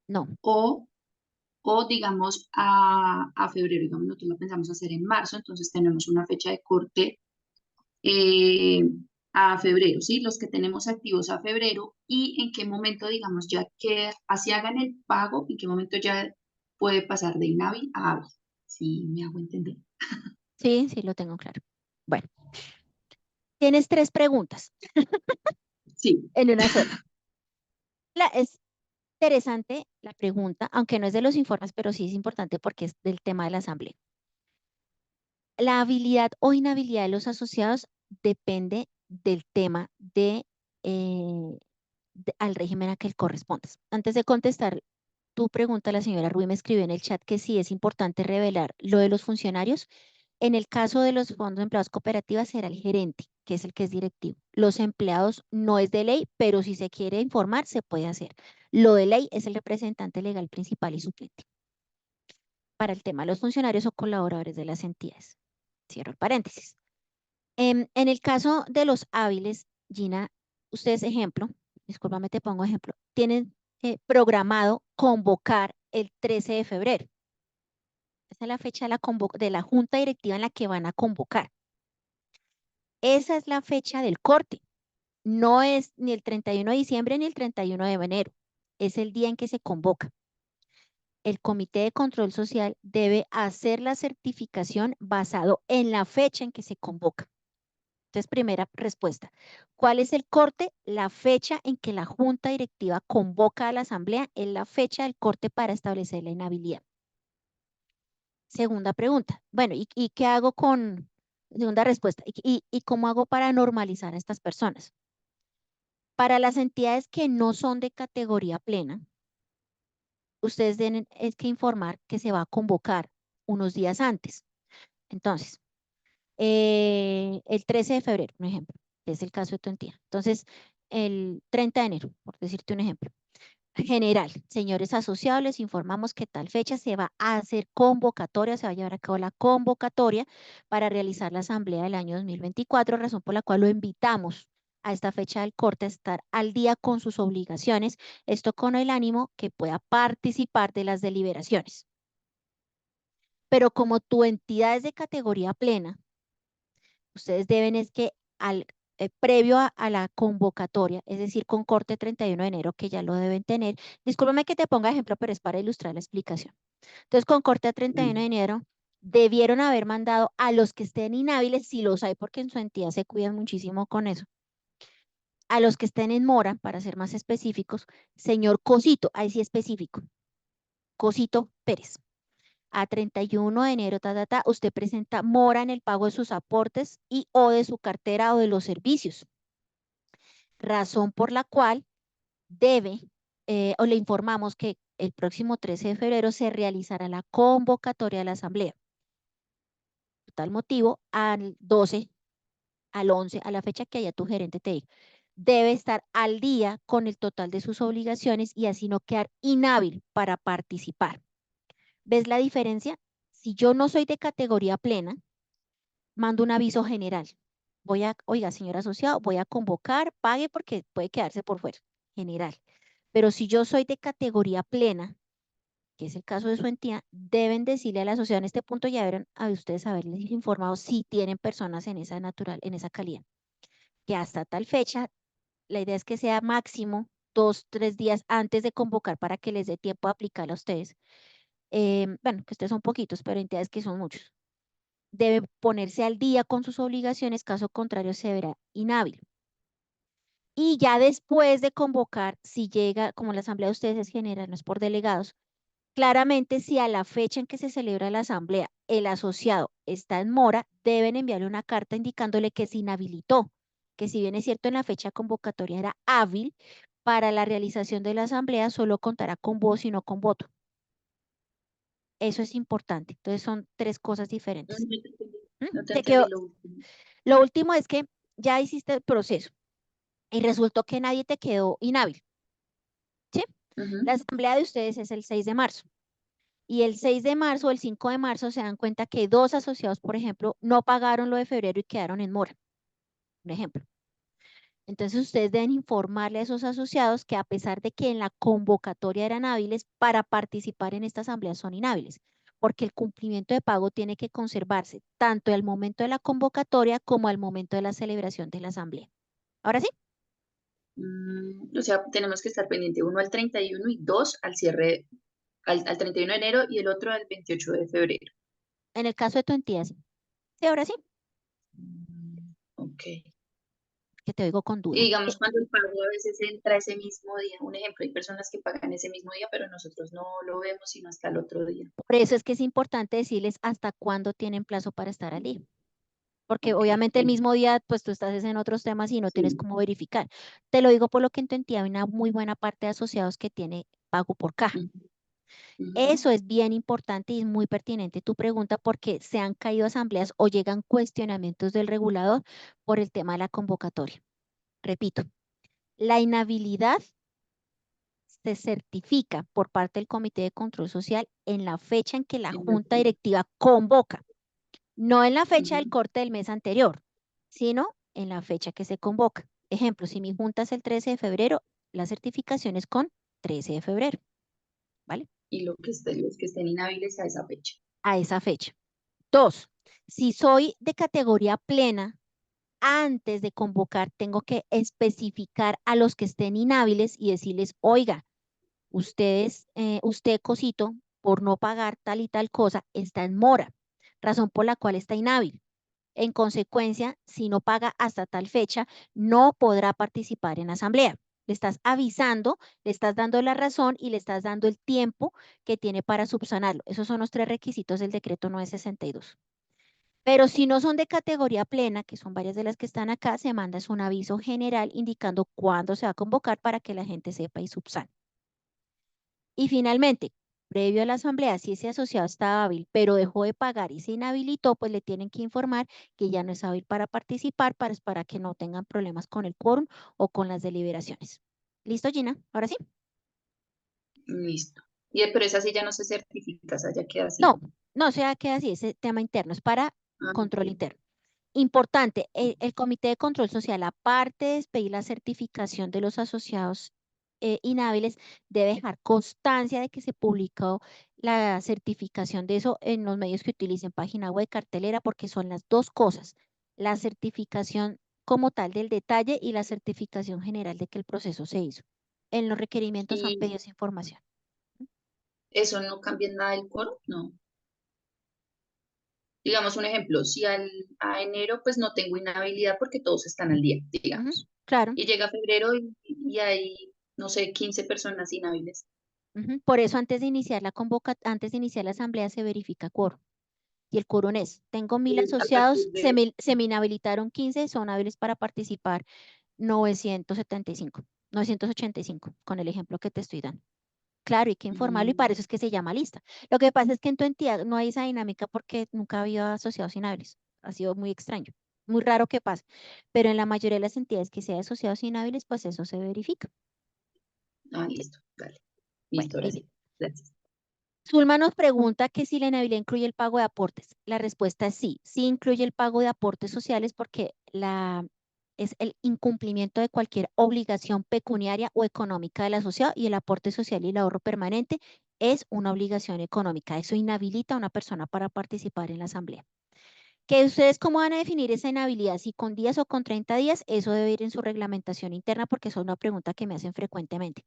No. o, digamos, a febrero? Digamos, nosotros lo pensamos hacer en marzo, entonces tenemos una fecha de corte eh, a febrero, ¿sí? Los que tenemos activos a febrero y en qué momento, digamos, ya que así hagan el pago, en qué momento ya puede pasar de inhábil a hábil, si me hago entender. Sí, sí, lo tengo claro. Bueno, tienes 3 preguntas Sí, en una sola. Es interesante la pregunta, aunque no es de los informes, pero sí es importante porque es del tema de la asamblea. La habilidad o inhabilidad de los asociados depende del tema al régimen a que él corresponde. Antes de contestar tu pregunta, la señora Rui me escribió en el chat que sí es importante revelar lo de los funcionarios. En el caso de los fondos de empleados cooperativas será el gerente, que es el que es directivo. Los empleados no es de ley, pero si se quiere informar, se puede hacer. Lo de ley es el representante legal principal y suplente para el tema de los funcionarios o colaboradores de las entidades. Cierro el paréntesis. En el caso de los hábiles, Gina, ustedes ejemplo, discúlpame, te pongo ejemplo, tienen programado convocar el 13 de febrero. Esa es la fecha de la junta directiva en la que van a convocar. Esa es la fecha del corte. No es ni el 31 de diciembre ni el 31 de enero. Es el día en que se convoca. El Comité de Control Social debe hacer la certificación basado en la fecha en que se convoca. Entonces, primera respuesta. ¿Cuál es el corte? La fecha en que la junta directiva convoca a la asamblea es la fecha del corte para establecer la inhabilidad. Segunda pregunta. Bueno, ¿y qué hago con, segunda respuesta, ¿y cómo hago para normalizar a estas personas? Para las entidades que no son de categoría plena, ustedes tienen es que informar que se va a convocar unos días antes. Entonces, el 13 de febrero, un ejemplo, que es el caso de tu entidad. Entonces, el 30 de enero, por decirte un ejemplo. General, señores asociados, les informamos que tal fecha se va a hacer convocatoria, se va a llevar a cabo la convocatoria para realizar la asamblea del año 2024, razón por la cual lo invitamos a esta fecha del corte a estar al día con sus obligaciones, esto con el ánimo que pueda participar de las deliberaciones. Pero como tu entidad es de categoría plena, ustedes deben es que previo a la convocatoria, es decir, con corte 31 de enero, que ya lo deben tener. Discúlpame que te ponga ejemplo, pero es para ilustrar la explicación. Entonces, con corte a 31 de enero, debieron haber mandado a los que estén inhábiles, si los hay, porque en su entidad se cuidan muchísimo con eso, a los que estén en mora, para ser más específicos, señor Cosito, ahí sí específico, Cosito Pérez. A 31 de enero, usted presenta mora en el pago de sus aportes y o de su cartera o de los servicios. Razón por la cual debe, o le informamos que el próximo 13 de febrero se realizará la convocatoria de la asamblea. Por tal motivo, al 12, al 11, a la fecha que haya tu gerente te diga, debe estar al día con el total de sus obligaciones y así no quedar inhábil para participar. ¿Ves la diferencia? Si yo no soy de categoría plena, mando un aviso general. Oiga, señor asociado, voy a convocar, pague porque puede quedarse por fuera, general. Pero si yo soy de categoría plena, que es el caso de su entidad, deben decirle a la asociación en este punto, ya deberán a ustedes haberles informado si tienen personas en esa en esa calidad. Que hasta tal fecha, la idea es que sea máximo 2, 3 días antes de convocar para que les dé tiempo a aplicar a ustedes. Bueno, que ustedes son poquitos, pero entidades que son muchos. Debe ponerse al día con sus obligaciones, caso contrario se verá inhábil. Y ya después de convocar, si llega, como la asamblea de ustedes es general, no es por delegados, claramente si a la fecha en que se celebra la asamblea el asociado está en mora, deben enviarle una carta indicándole que se inhabilitó, que si bien es cierto en la fecha convocatoria era hábil, para la realización de la asamblea solo contará con voz y no con voto. Eso es importante. Entonces son 3 cosas No, diferentes. no te ¿Te entendí quedó? lo último. Lo último es que ya hiciste el proceso y resultó que nadie te quedó inhábil, ¿sí? Ujú. La asamblea de ustedes es el 6 de marzo. Y el 6 de marzo o el 5 de marzo se dan cuenta que 2 asociados, por ejemplo, no pagaron lo de febrero y quedaron en mora. Un ejemplo. Entonces ustedes deben informarle a esos asociados que a pesar de que en la convocatoria eran hábiles, para participar en esta asamblea son inhábiles, porque el cumplimiento de pago tiene que conservarse tanto al momento de la convocatoria como al momento de la celebración de la asamblea. Ahora sí, O sea, tenemos que estar pendiente uno al 31 y dos al cierre, al 31 de enero y el otro al 28 de febrero. en el caso de tu entidad, sí. Sí, ahora sí, Ok. que te oigo con Y duda. digamos, cuando el pago a veces entra ese mismo día, un ejemplo, hay personas que pagan ese mismo día, pero nosotros no lo vemos sino hasta el otro día. Por eso es que es importante decirles hasta cuándo tienen plazo para estar al día. Porque Ok, obviamente el mismo día, pues tú estás en otros temas y no tienes sí. cómo verificar. Te lo digo por lo que en tu entidad hay una muy buena parte de asociados que tiene pago por caja. Ujú, ujú. Eso es bien importante y es muy pertinente tu pregunta porque se han caído asambleas o llegan cuestionamientos del regulador por el tema de la convocatoria. Repito, la inhabilidad se certifica por parte del Comité de Control Social en la fecha en que la En la Junta fecha. Directiva convoca. No en la fecha del Ujú. corte del mes anterior, sino en la fecha que se convoca. Ejemplo, si mi junta es el 13 de febrero, la certificación es con 13 de febrero, ¿vale? Y los que estén inhábiles a esa fecha. A esa fecha. 2, si soy de categoría plena, antes de convocar tengo que especificar a los que estén inhábiles y decirles, oiga, usted, cosito, por no pagar tal y tal cosa, está en mora, razón por la cual está inhábil. En consecuencia, si no paga hasta tal fecha, no podrá participar en asamblea. Le estás avisando, le estás dando la razón y le estás dando el tiempo que tiene para subsanarlo. Esos son los 3 requisitos del decreto 962. Pero si no son de categoría plena, que son varias de las que están acá, se manda es un aviso general indicando cuándo se va a convocar para que la gente sepa y subsane. Y finalmente, previo a la asamblea, si ese asociado está hábil, pero dejó de pagar y se inhabilitó, pues le tienen que informar que ya no es hábil para participar para que no tengan problemas con el quórum o con las deliberaciones. ¿Listo, Gina? Ahora sí. Listo. Pero esa sí ya no se certifica, esa ya queda así. No, no se queda así, ese tema interno es para Ah, control ok. interno. Importante, el Comité de Control Social, aparte de expedir la certificación de los asociados inhábiles, debe dejar constancia de que se publicó la certificación de eso en los medios que utilicen, página web, cartelera, porque son las 2 cosas, la certificación como tal del detalle y la certificación general de que el proceso se hizo. En los requerimientos han ¿Y pedido esa información. eso no cambia en nada el quórum? No. Digamos un ejemplo, si a enero pues no tengo inhabilidad porque todos están al día, Ujú, digamos. claro. Y llega febrero y hay, no sé, 15 personas inhábiles. Ujú. Por eso antes de iniciar antes de iniciar la asamblea se verifica quórum. Y el quórum es, tengo 1000 A partir asociados, de, se me inhabilitaron 15, son hábiles para participar 975. 985, con el ejemplo que te estoy dando. Claro, hay que informarlo y para eso es que se llama lista. Lo que pasa es que en tu entidad no hay esa dinámica porque nunca había asociados inhábiles. Ha sido muy extraño, muy raro que pase. Pero en la mayoría de las entidades que sea asociados inhábiles, pues eso se verifica. Ah, listo, dale. Bueno, Listo, ahora dice, sí. Gracias. Zulma nos pregunta que si la inhabilidad incluye el pago de aportes. La respuesta es sí, sí incluye el pago de aportes sociales porque es el incumplimiento de cualquier obligación pecuniaria o económica del asociado y el aporte social y el ahorro permanente es una obligación económica. Eso inhabilita a una persona para participar en la asamblea. ¿Que ustedes cómo van a definir esa inhabilidad? Si con días o con 30 días, eso debe ir en su reglamentación interna porque eso es una pregunta que me hacen frecuentemente.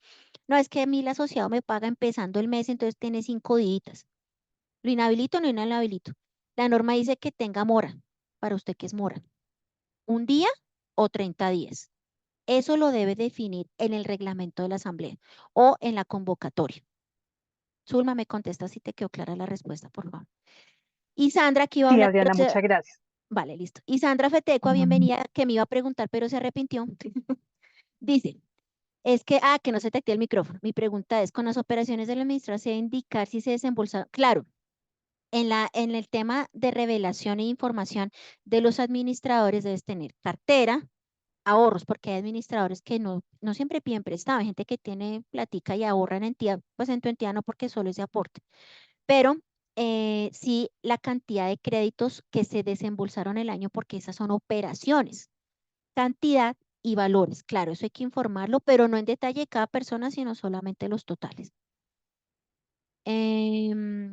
No, es que a mí el asociado me paga empezando el mes, entonces tiene 5 días. ¿Lo inhabilito o no lo inhabilito? La norma dice que tenga mora. Para usted, ¿qué es mora? ¿Un día o 30 días? Eso lo debe definir en el reglamento de la asamblea o en la convocatoria. Zulma, me contesta si te quedó clara la respuesta, por favor. Y Sandra, que iba a Sí, hablar, pero Adriana, muchas gracias. vale, listo. Y Sandra Fetecua, bienvenida, que me iba a preguntar, pero se arrepintió. Dice, es que, que no se te activa el micrófono. Mi pregunta es, con las operaciones del administrador, ¿se debe indicar si se desembolsa? Claro, en el tema de revelación e información de los administradores debes tener cartera, ahorros, porque hay administradores que no siempre piden prestado, hay gente que tiene platica y ahorra en entidad, pues en tu entidad no porque solo es de aporte, pero sí la cantidad de créditos que se desembolsaron el año porque esas son operaciones, cantidad y valores. Claro, eso hay que informarlo, pero no en detalle cada persona, sino solamente los totales.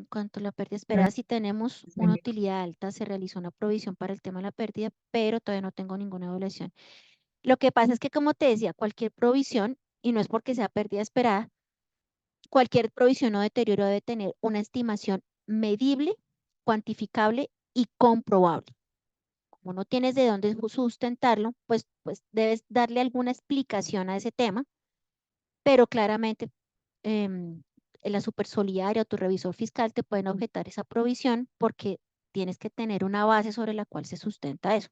Cuanto a la pérdida esperada, si tenemos una utilidad alta, se realizó una provisión para el tema de la pérdida, pero todavía no tengo ninguna evaluación. Lo que pasa es que, como te decía, cualquier provisión, y no es porque sea pérdida esperada, cualquier provisión o deterioro debe tener una estimación medible, cuantificable y comprobable. Como no tienes de dónde sustentarlo, pues debes darle alguna explicación a ese tema, pero claramente em, la supersolidaria o tu revisor fiscal te pueden objetar esa provisión porque tienes que tener una base sobre la cual se sustenta eso.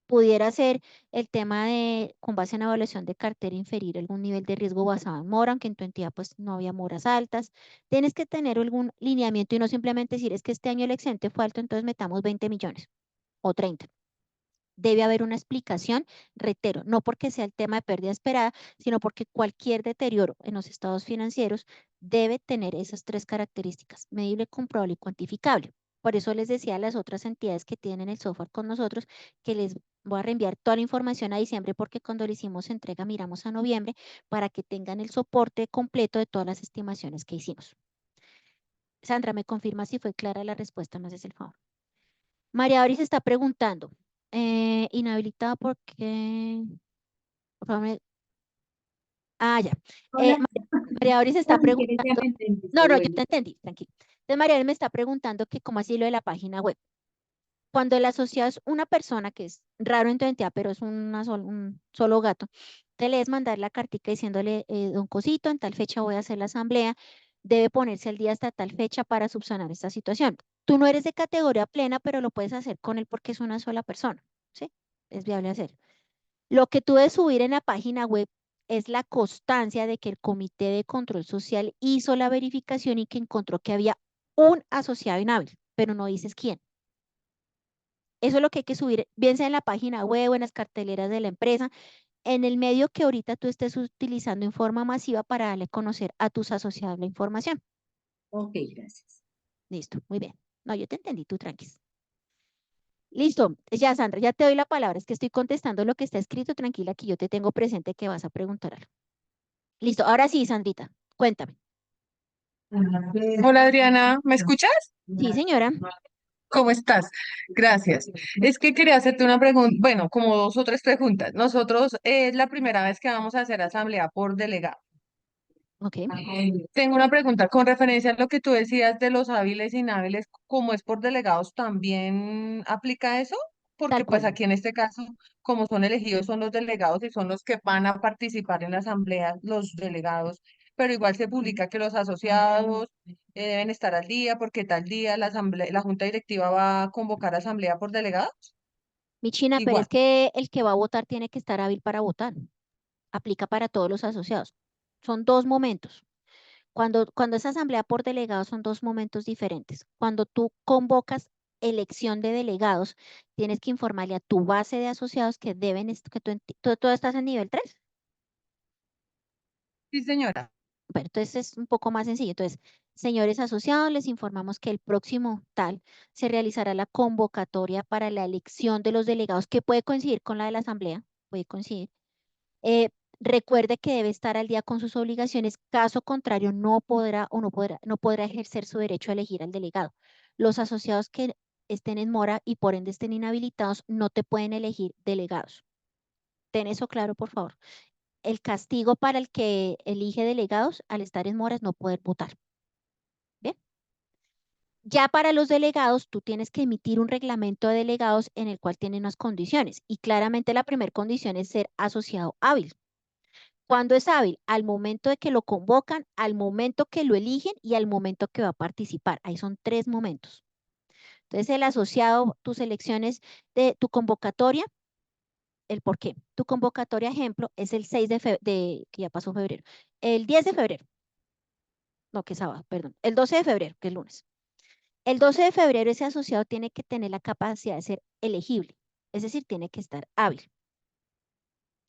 Pudiera ser el tema de, con base en evaluación de cartera, inferir algún nivel de riesgo basado en mora, aunque en tu entidad pues no había moras altas. Tienes que tener algún lineamiento y no simplemente decir es que este año el excedente fue alto, entonces metamos 20 millones o 30. Debe haber una explicación, reitero, no porque sea el tema de pérdida esperada, sino porque cualquier deterioro en los estados financieros debe tener esas tres características, medible, comprobable y cuantificable. Por eso les decía a las otras entidades que tienen el software con nosotros que les voy a reenviar toda la información a diciembre porque cuando le hicimos entrega miramos a noviembre para que tengan el soporte completo de todas las estimaciones que hicimos. Sandra, ¿me confirma si fue clara la respuesta? Me haces el favor. María Doris está preguntando, inhabilitada porque, por favor, ya. Hola. María Doris está No, si quieres ya preguntando, me entendiste, no, yo bueno. te entendí, tranquilo. Entonces María Doris me está preguntando que cómo así lo de la página web. Cuando el asociado es una persona que es raro en tu entidad, pero es un solo gato, te le es mandar la cartica diciéndole, don Cosito, en tal fecha voy a hacer la asamblea, debe ponerse el día hasta tal fecha para subsanar esta situación. Tú no eres de categoría plena, pero lo puedes hacer con él porque es una sola persona, ¿sí? Es viable hacer. Lo que tú debes subir en la página web es la constancia de que el Comité de Control Social hizo la verificación y que encontró que había un asociado inhábil, pero no dices quién. Eso es lo que hay que subir, bien sea en la página web o en las carteleras de la empresa, en el medio que ahorita tú estés utilizando en forma masiva para darle a conocer a tus asociados la información. Ok, gracias. Listo, muy bien. No, yo te entendí, tú tranquis. Listo, ya Sandra, ya te doy la palabra. Es que estoy contestando lo que está escrito. Tranquila, que yo te tengo presente que vas a preguntar algo. Listo, ahora sí, Sandrita, cuéntame. Hola Adriana, ¿me escuchas? Sí, señora. ¿Cómo estás? Gracias. Es que quería hacerte una pregunta, bueno, como dos o tres preguntas. Nosotros es la primera vez que vamos a hacer asamblea por delegado. Ok, Tengo una pregunta con referencia a lo que tú decías de los hábiles e inhábiles, como es por delegados, ¿también aplica eso? tal Porque pues cual. aquí en este caso, como son elegidos, son los delegados y son los que van a participar en la asamblea, los delegados, pero igual se publica que los asociados deben estar al día porque tal día la asamblea, la junta directiva va a convocar asamblea por delegados. Mi China, pero Igual. es que el que va a votar tiene que estar hábil para votar. aplica para todos los asociados. Son dos momentos. Cuando es asamblea por delegados son dos momentos diferentes. Cuando tú convocas elección de delegados, tienes que informarle a tu base de asociados que deben, que tú estás en nivel 3. Sí, señora. Bueno, entonces es un poco más sencillo. Entonces, señores asociados, les informamos que el próximo tal se realizará la convocatoria para la elección de los delegados, que puede coincidir con la de la asamblea, puede coincidir. Eh, Recuerde que debe estar al día con sus obligaciones, caso contrario no podrá o no podrá ejercer su derecho a elegir al delegado. Los asociados que estén en mora y por ende estén inhabilitados no te pueden elegir delegados. Ten eso claro, por favor. El castigo para el que elige delegados al estar en mora es no poder votar. Bien. Ya para los delegados, tú tienes que emitir un reglamento de delegados en el cual tiene unas condiciones y claramente la primera condición es ser asociado hábil. ¿Cuándo es hábil? Al momento de que lo convocan, al momento que lo eligen y al momento que va a participar. Ahí son 3 momentos. Entonces, el asociado, tus elecciones de tu convocatoria, el por qué. Tu convocatoria, ejemplo, es el 6 de febrero, que ya pasó febrero, el 10 de febrero, no, que es sábado, perdón, el 12 de febrero, que es lunes. El 12 de febrero ese asociado tiene que tener la capacidad de ser elegible, es decir, tiene que estar hábil.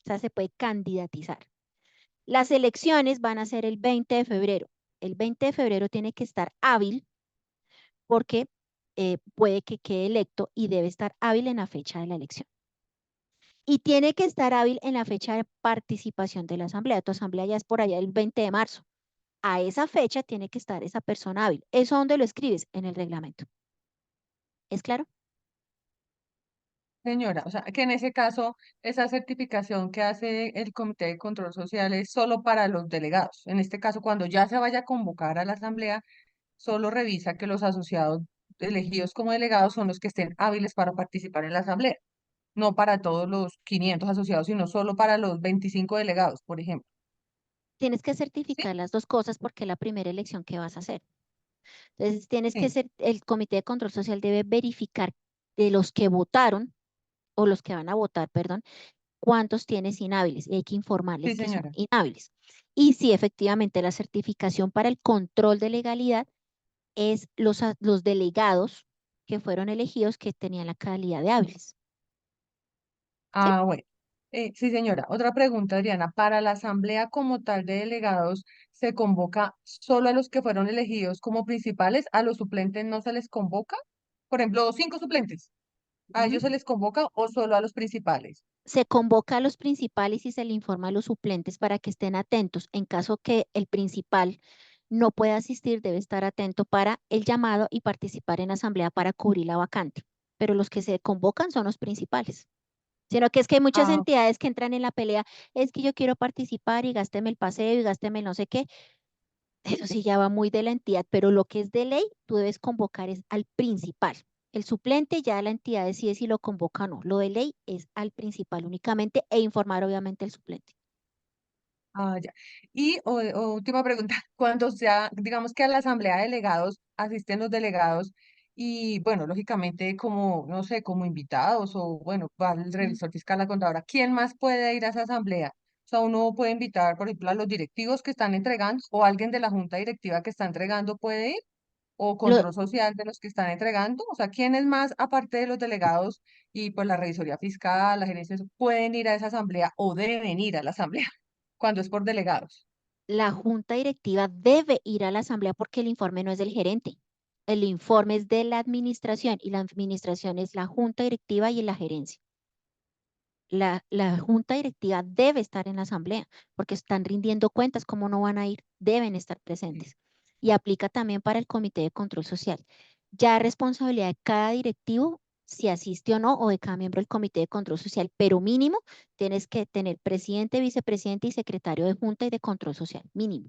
O sea, se puede candidatizar. Las elecciones van a ser el 20 de febrero. El 20 de febrero tiene que estar hábil porque puede que quede electo y debe estar hábil en la fecha de la elección. Y tiene que estar hábil en la fecha de participación de la asamblea. Tu asamblea ya es por allá el 20 de marzo. A esa fecha tiene que estar esa persona hábil. ¿Eso dónde lo escribes? En el reglamento. ¿Es claro? Señora, o sea, que en ese caso, esa certificación que hace el Comité de Control Social es solo para los delegados. En este caso, cuando ya se vaya a convocar a la asamblea, solo revisa que los asociados elegidos como delegados son los que estén hábiles para participar en la asamblea, no para todos los 500 asociados, sino solo para los 25 delegados, por ejemplo. Tienes que ¿Sí? certificar las dos cosas porque es la primera elección que vas a hacer. Entonces, tienes que Sí, ser, el Comité de Control Social debe verificar de los que votaron o los que van a votar, perdón, cuántos tienes inhábiles y hay que sí, informarles que son señora. inhábiles. Y si efectivamente la certificación para el control de legalidad es los delegados que fueron elegidos que tenían la calidad de hábiles. ¿Sí? Ah, bueno. Sí, señora. Otra pregunta, Adriana. ¿Para la asamblea como tal de delegados se convoca solo a los que fueron elegidos como principales? ¿A los suplentes no se les convoca? Por ejemplo, 5 suplentes. ¿A Ujú. ellos se les convoca o solo a los principales? Se convoca a los principales y se le informa a los suplentes para que estén atentos. En caso que el principal no pueda asistir, debe estar atento para el llamado y participar en asamblea para cubrir la vacante. Pero los que se convocan son los principales. Sino que es que hay muchas Ah, entidades que entran en la pelea, es que yo quiero participar y gásteme el paseo y gásteme el no sé qué. Eso sí ya va muy de la entidad, pero lo que es de ley, tú debes convocar es al principal. El suplente ya la entidad decide si lo convoca o no. Lo de ley es al principal únicamente e informar obviamente al suplente. ya. Y última pregunta, cuando sea, digamos que a la asamblea de delegados asisten los delegados y, bueno, lógicamente como, no sé, como invitados o, bueno, va el Mm. revisor fiscal, la contadora, ¿quién más puede ir a esa asamblea? O sea, uno puede invitar, por ejemplo, a los directivos que están entregando o alguien de la junta directiva que está entregando puede ir o Lo- control social de los que están entregando. O sea, ¿quiénes más, aparte de los delegados y pues la revisoría fiscal, la gerencia, pueden ir a esa asamblea o deben ir a la asamblea cuando es por delegados? la junta directiva debe ir a la asamblea porque el informe no es del gerente. El informe es de la administración y la administración es la junta directiva y la gerencia. La junta directiva debe estar en la asamblea porque están rindiendo cuentas, ¿cómo no van a ir? Deben estar presentes. Y aplica también para el comité de control social. Ya responsabilidad de cada directivo si asiste o no, o de cada miembro del comité de control social, pero mínimo tienes que tener presidente, vicepresidente y secretario de junta y de control social, mínimo.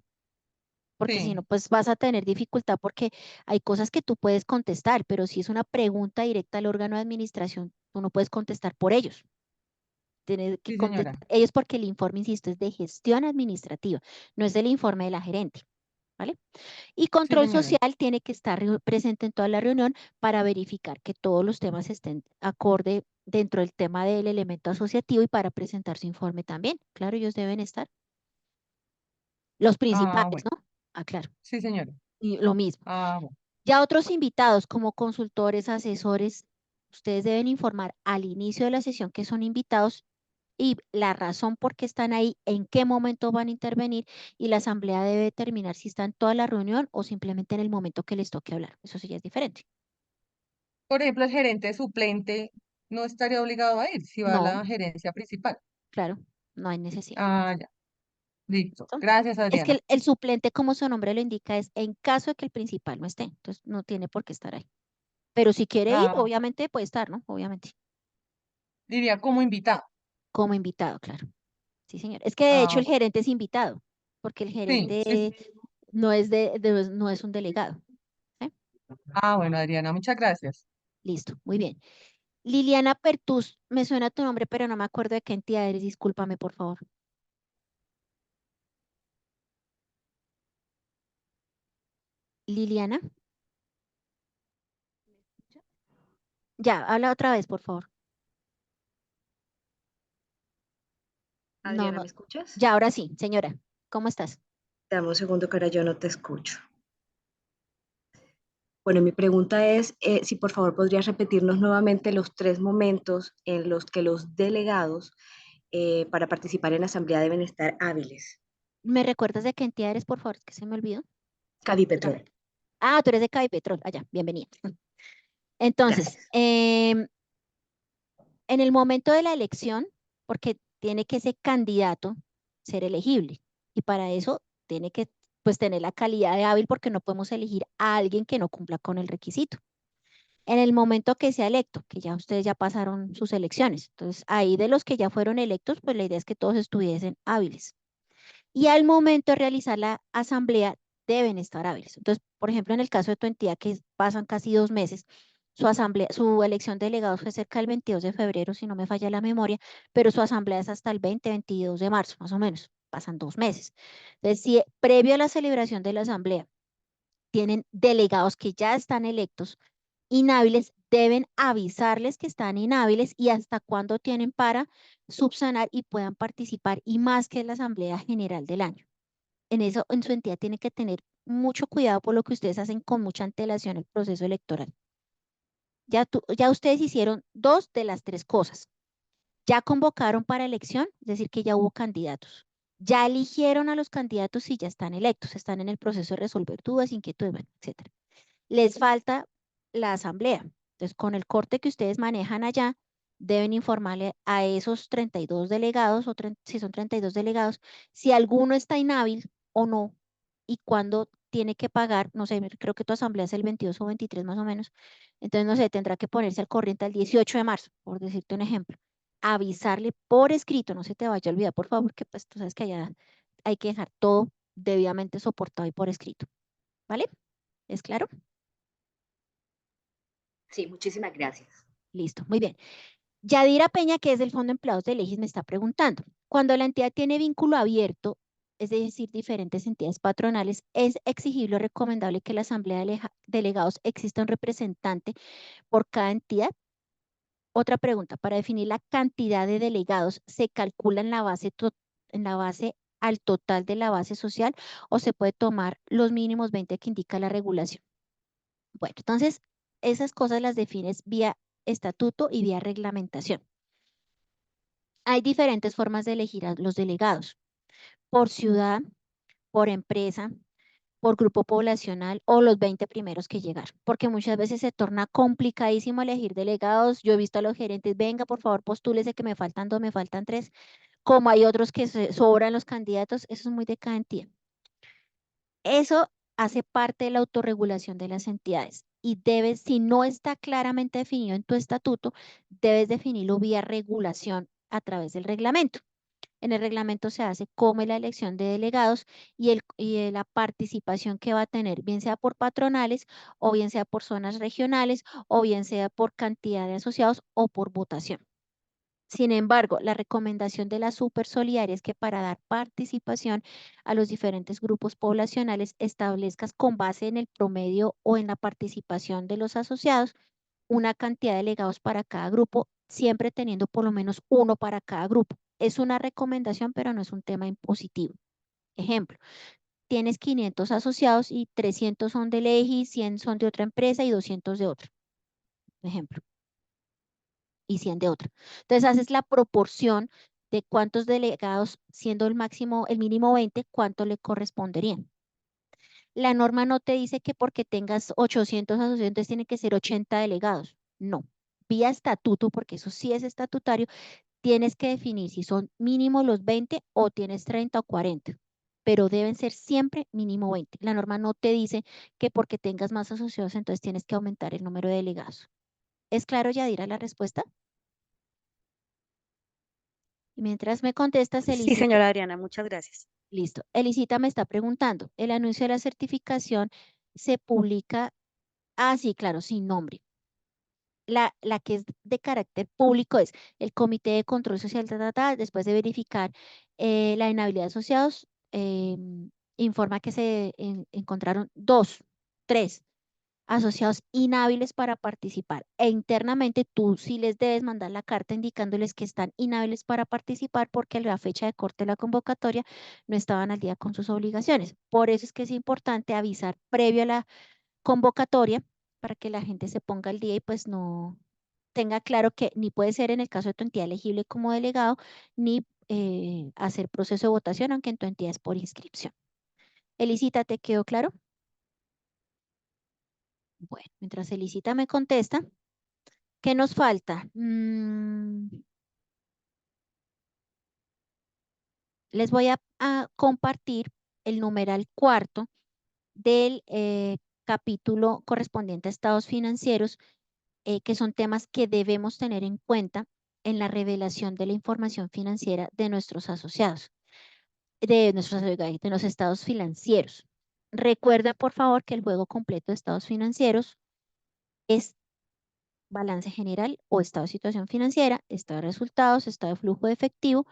Porque si no, Sí, pues vas a tener dificultad porque hay cosas que tú puedes contestar, pero si es una pregunta directa al órgano de administración, tú no puedes contestar por ellos. Tener que sí, contestar señora. ellos porque el informe, insisto, es de gestión administrativa, no es el informe de la gerente. ¿vale? Y Sí, control señora. social tiene que estar presente en toda la reunión para verificar que todos los temas estén acorde dentro del tema del elemento asociativo y para presentar su informe también. Claro, ellos deben estar. Los Ah, principales, bueno. ¿no? Ah, claro. Sí, señora. Y lo mismo. Ah, bueno. Ya otros invitados como consultores, asesores, ustedes deben informar al inicio de la sesión que son invitados y la razón por qué están ahí, en qué momento van a intervenir y la asamblea debe determinar si están toda la reunión o simplemente en el momento que les toque hablar. Eso sí ya es diferente. Por ejemplo, el gerente suplente no estaría obligado a ir si va a No, la gerencia principal. claro, no hay necesidad. Ah, ya. Listo. ¿Listo? Gracias, Es que Adriana. el suplente, como su nombre lo indica, es en caso de que el principal no esté. Entonces no tiene por qué estar ahí. Pero si quiere ir, Ah, obviamente puede estar, ¿no? Obviamente, diría como invitado. como invitado, claro. Sí, señor. Es que de hecho Ah, el bueno. gerente es invitado, porque el Sí, sí, gerente sí. no es no es un delegado. ¿Sí? Ah, bueno, Adriana, muchas gracias. Listo, muy bien. Liliana Pertus, me suena tu nombre, pero no me acuerdo de qué entidad eres. Discúlpame, por favor. Liliana, ya, habla otra vez, por favor. No, Adriana, no, ¿me escuchas? ya, ahora sí, señora. ¿Cómo estás? Dame un segundo que ahora yo no te escucho. Bueno, mi pregunta es si por favor podrías repetirnos nuevamente los tres momentos en los que los delegados para participar en la asamblea deben estar hábiles. ¿Me recuerdas de qué entidad eres, por favor? Es que se me olvidó. Cavipetrol. Ah, tú eres de Cavipetrol. Allá, bienvenida. Entonces, Gracias. en el momento de la elección, porque tiene que ese candidato ser elegible y para eso tiene que pues tener la calidad de hábil porque no podemos elegir a alguien que no cumpla con el requisito. En el momento que sea electo, que ya ustedes ya pasaron sus elecciones, entonces ahí de los que ya fueron electos, pues la idea es que todos estuviesen hábiles. Y al momento de realizar la asamblea deben estar hábiles. Entonces, por ejemplo, en el caso de tu entidad que pasan casi 2 meses, su asamblea, su elección de delegados fue cerca del 22 de febrero, si no me falla la memoria, pero su asamblea es hasta el 22 de marzo, más o menos. Pasan 2 meses. Entonces, si previo a la celebración de la asamblea tienen delegados que ya están electos, inhábiles, deben avisarles que están inhábiles y hasta cuándo tienen para subsanar y puedan participar, y más que es la Asamblea General del año. En eso, en su entidad tiene que tener mucho cuidado por lo que ustedes hacen con mucha antelación el proceso electoral. Ya ustedes hicieron dos de las tres cosas. Ya convocaron para elección, es decir, que ya hubo candidatos. Ya eligieron a los candidatos y ya están electos, están en el proceso de resolver dudas, inquietudes, bueno, etcétera. Les falta la asamblea. Entonces, con el corte que ustedes manejan allá, deben informarle a esos 32 delegados, o si son 32 delegados, si alguno está inhábil o no, y cuándo tiene que pagar, no sé, creo que tu asamblea es el 22 o 23 más o menos, entonces, no sé, tendrá que ponerse al corriente al 18 de marzo, por decirte un ejemplo. Avisarle por escrito, no se te vaya a olvidar, por favor, que pues tú sabes que allá hay que dejar todo debidamente soportado y por escrito, ¿vale? ¿Es claro? Sí, muchísimas gracias. Listo, muy bien. Yadira Peña, que es del Fondo de Empleados de Legis, me está preguntando, cuando la entidad tiene vínculo abierto, es decir, diferentes entidades patronales, ¿es exigible o recomendable que la Asamblea de Delegados exista un representante por cada entidad? Otra pregunta, para definir la cantidad de delegados, ¿se calcula en la base al total de la base social o se puede tomar los mínimos 20 que indica la regulación? Bueno, entonces, esas cosas las defines vía estatuto y vía reglamentación. Hay diferentes formas de elegir a los delegados, por ciudad, por empresa, por grupo poblacional o los 20 primeros que llegar, porque muchas veces se torna complicadísimo elegir delegados. Yo he visto a los gerentes, venga, por favor, postúlese que me faltan dos, me faltan tres, como hay otros que se sobran los candidatos, eso es muy de cada entidad. Eso hace parte de la autorregulación de las entidades y debes, si no está claramente definido en tu estatuto, debes definirlo vía regulación a través del reglamento. En el reglamento se hace cómo es la elección de delegados y la participación que va a tener, bien sea por patronales o bien sea por zonas regionales o bien sea por cantidad de asociados o por votación. Sin embargo, la recomendación de la Supersolidaria es que para dar participación a los diferentes grupos poblacionales establezcas con base en el promedio o en la participación de los asociados una cantidad de delegados para cada grupo, siempre teniendo por lo menos uno para cada grupo. Es una recomendación, pero no es un tema impositivo. Ejemplo, tienes 500 asociados y 300 son del EGI, 100 son de otra empresa y 200 de otra. Ejemplo. Y 100 de otra. Entonces haces la proporción de cuántos delegados, siendo el máximo, el mínimo 20, cuánto le corresponderían. La norma no te dice que porque tengas 800 asociados tiene que ser 80 delegados. No. Vía estatuto, porque eso sí es estatutario, tienes que definir si son mínimo los 20 o tienes 30 o 40, pero deben ser siempre mínimo 20. La norma no te dice que porque tengas más asociados, entonces tienes que aumentar el número de delegados. ¿Es claro, Yadira, la respuesta? Y mientras me contestas, Sí, Elisita, señora Adriana, muchas gracias. listo. Elisita me está preguntando, ¿el anuncio de la certificación se publica? Ah, sí, claro, sin nombre. La que es de carácter público es el Comité de Control Social, después de verificar la inhabilidad de asociados, informa que se encontraron tres asociados inhábiles para participar. E internamente tú sí les debes mandar la carta indicándoles que están inhábiles para participar porque a la fecha de corte de la convocatoria no estaban al día con sus obligaciones. Por eso es que es importante avisar previo a la convocatoria para que la gente se ponga al día y pues no tenga claro que ni puede ser en el caso de tu entidad elegible como delegado, ni hacer proceso de votación, aunque en tu entidad es por inscripción. Elisita, ¿te quedó claro? Bueno, mientras Elisita me contesta, ¿qué nos falta? Les voy a compartir el numeral cuarto del capítulo correspondiente a estados financieros, que son temas que debemos tener en cuenta en la revelación de la información financiera de nuestros asociados, de los estados financieros. Recuerda, por favor, que el juego completo de estados financieros es balance general o estado de situación financiera, estado de resultados, estado de flujo de efectivo.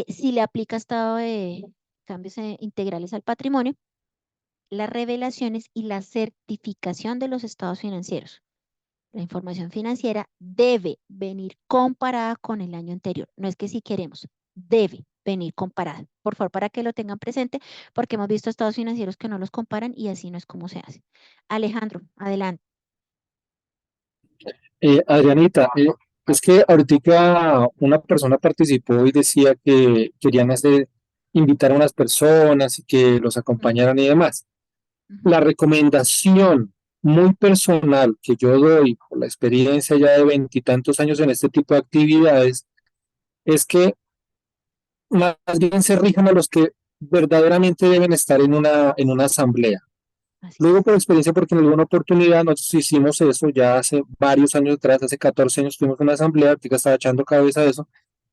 Si le aplica estado de cambios integrales al patrimonio, las revelaciones y la certificación de los estados financieros. La información financiera debe venir comparada con el año anterior. No es que si queremos, debe venir comparada. Por favor, para que lo tengan presente, porque hemos visto estados financieros que no los comparan y así no es como se hace. Alejandro, adelante. Adrianita, es que ahorita una persona participó y decía que querían invitar a unas personas y que los acompañaran y demás. La recomendación muy personal que yo doy por la experiencia ya de veintitantos años en este tipo de actividades es que más bien se rijan a los que verdaderamente deben estar en una asamblea. Así Luego, es. por experiencia, porque en alguna oportunidad nosotros hicimos eso ya hace varios años atrás, hace 14 años tuvimos una asamblea, que estaba echando cabeza a eso,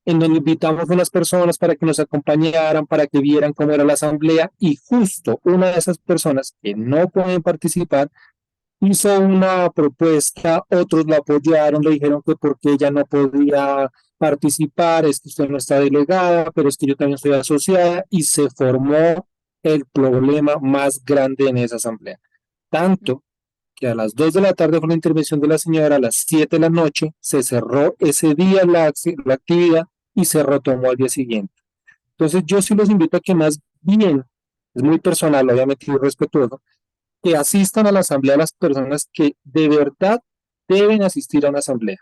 en donde invitamos a unas personas para que nos acompañaran, para que vieran cómo era la asamblea, y justo una de esas personas que no pueden participar hizo una propuesta, otros la apoyaron, le dijeron que porque ella no podía participar, es que usted no está delegada, pero es que yo también estoy asociada, y se formó el problema más grande en esa asamblea. Tanto que a las 2 de la tarde fue la intervención de la señora, a las 7 de la noche se cerró ese día la actividad y se retomó al día siguiente. Entonces yo sí los invito a que más bien, es muy personal, obviamente muy respetuoso, que asistan a la asamblea las personas que de verdad deben asistir a una asamblea.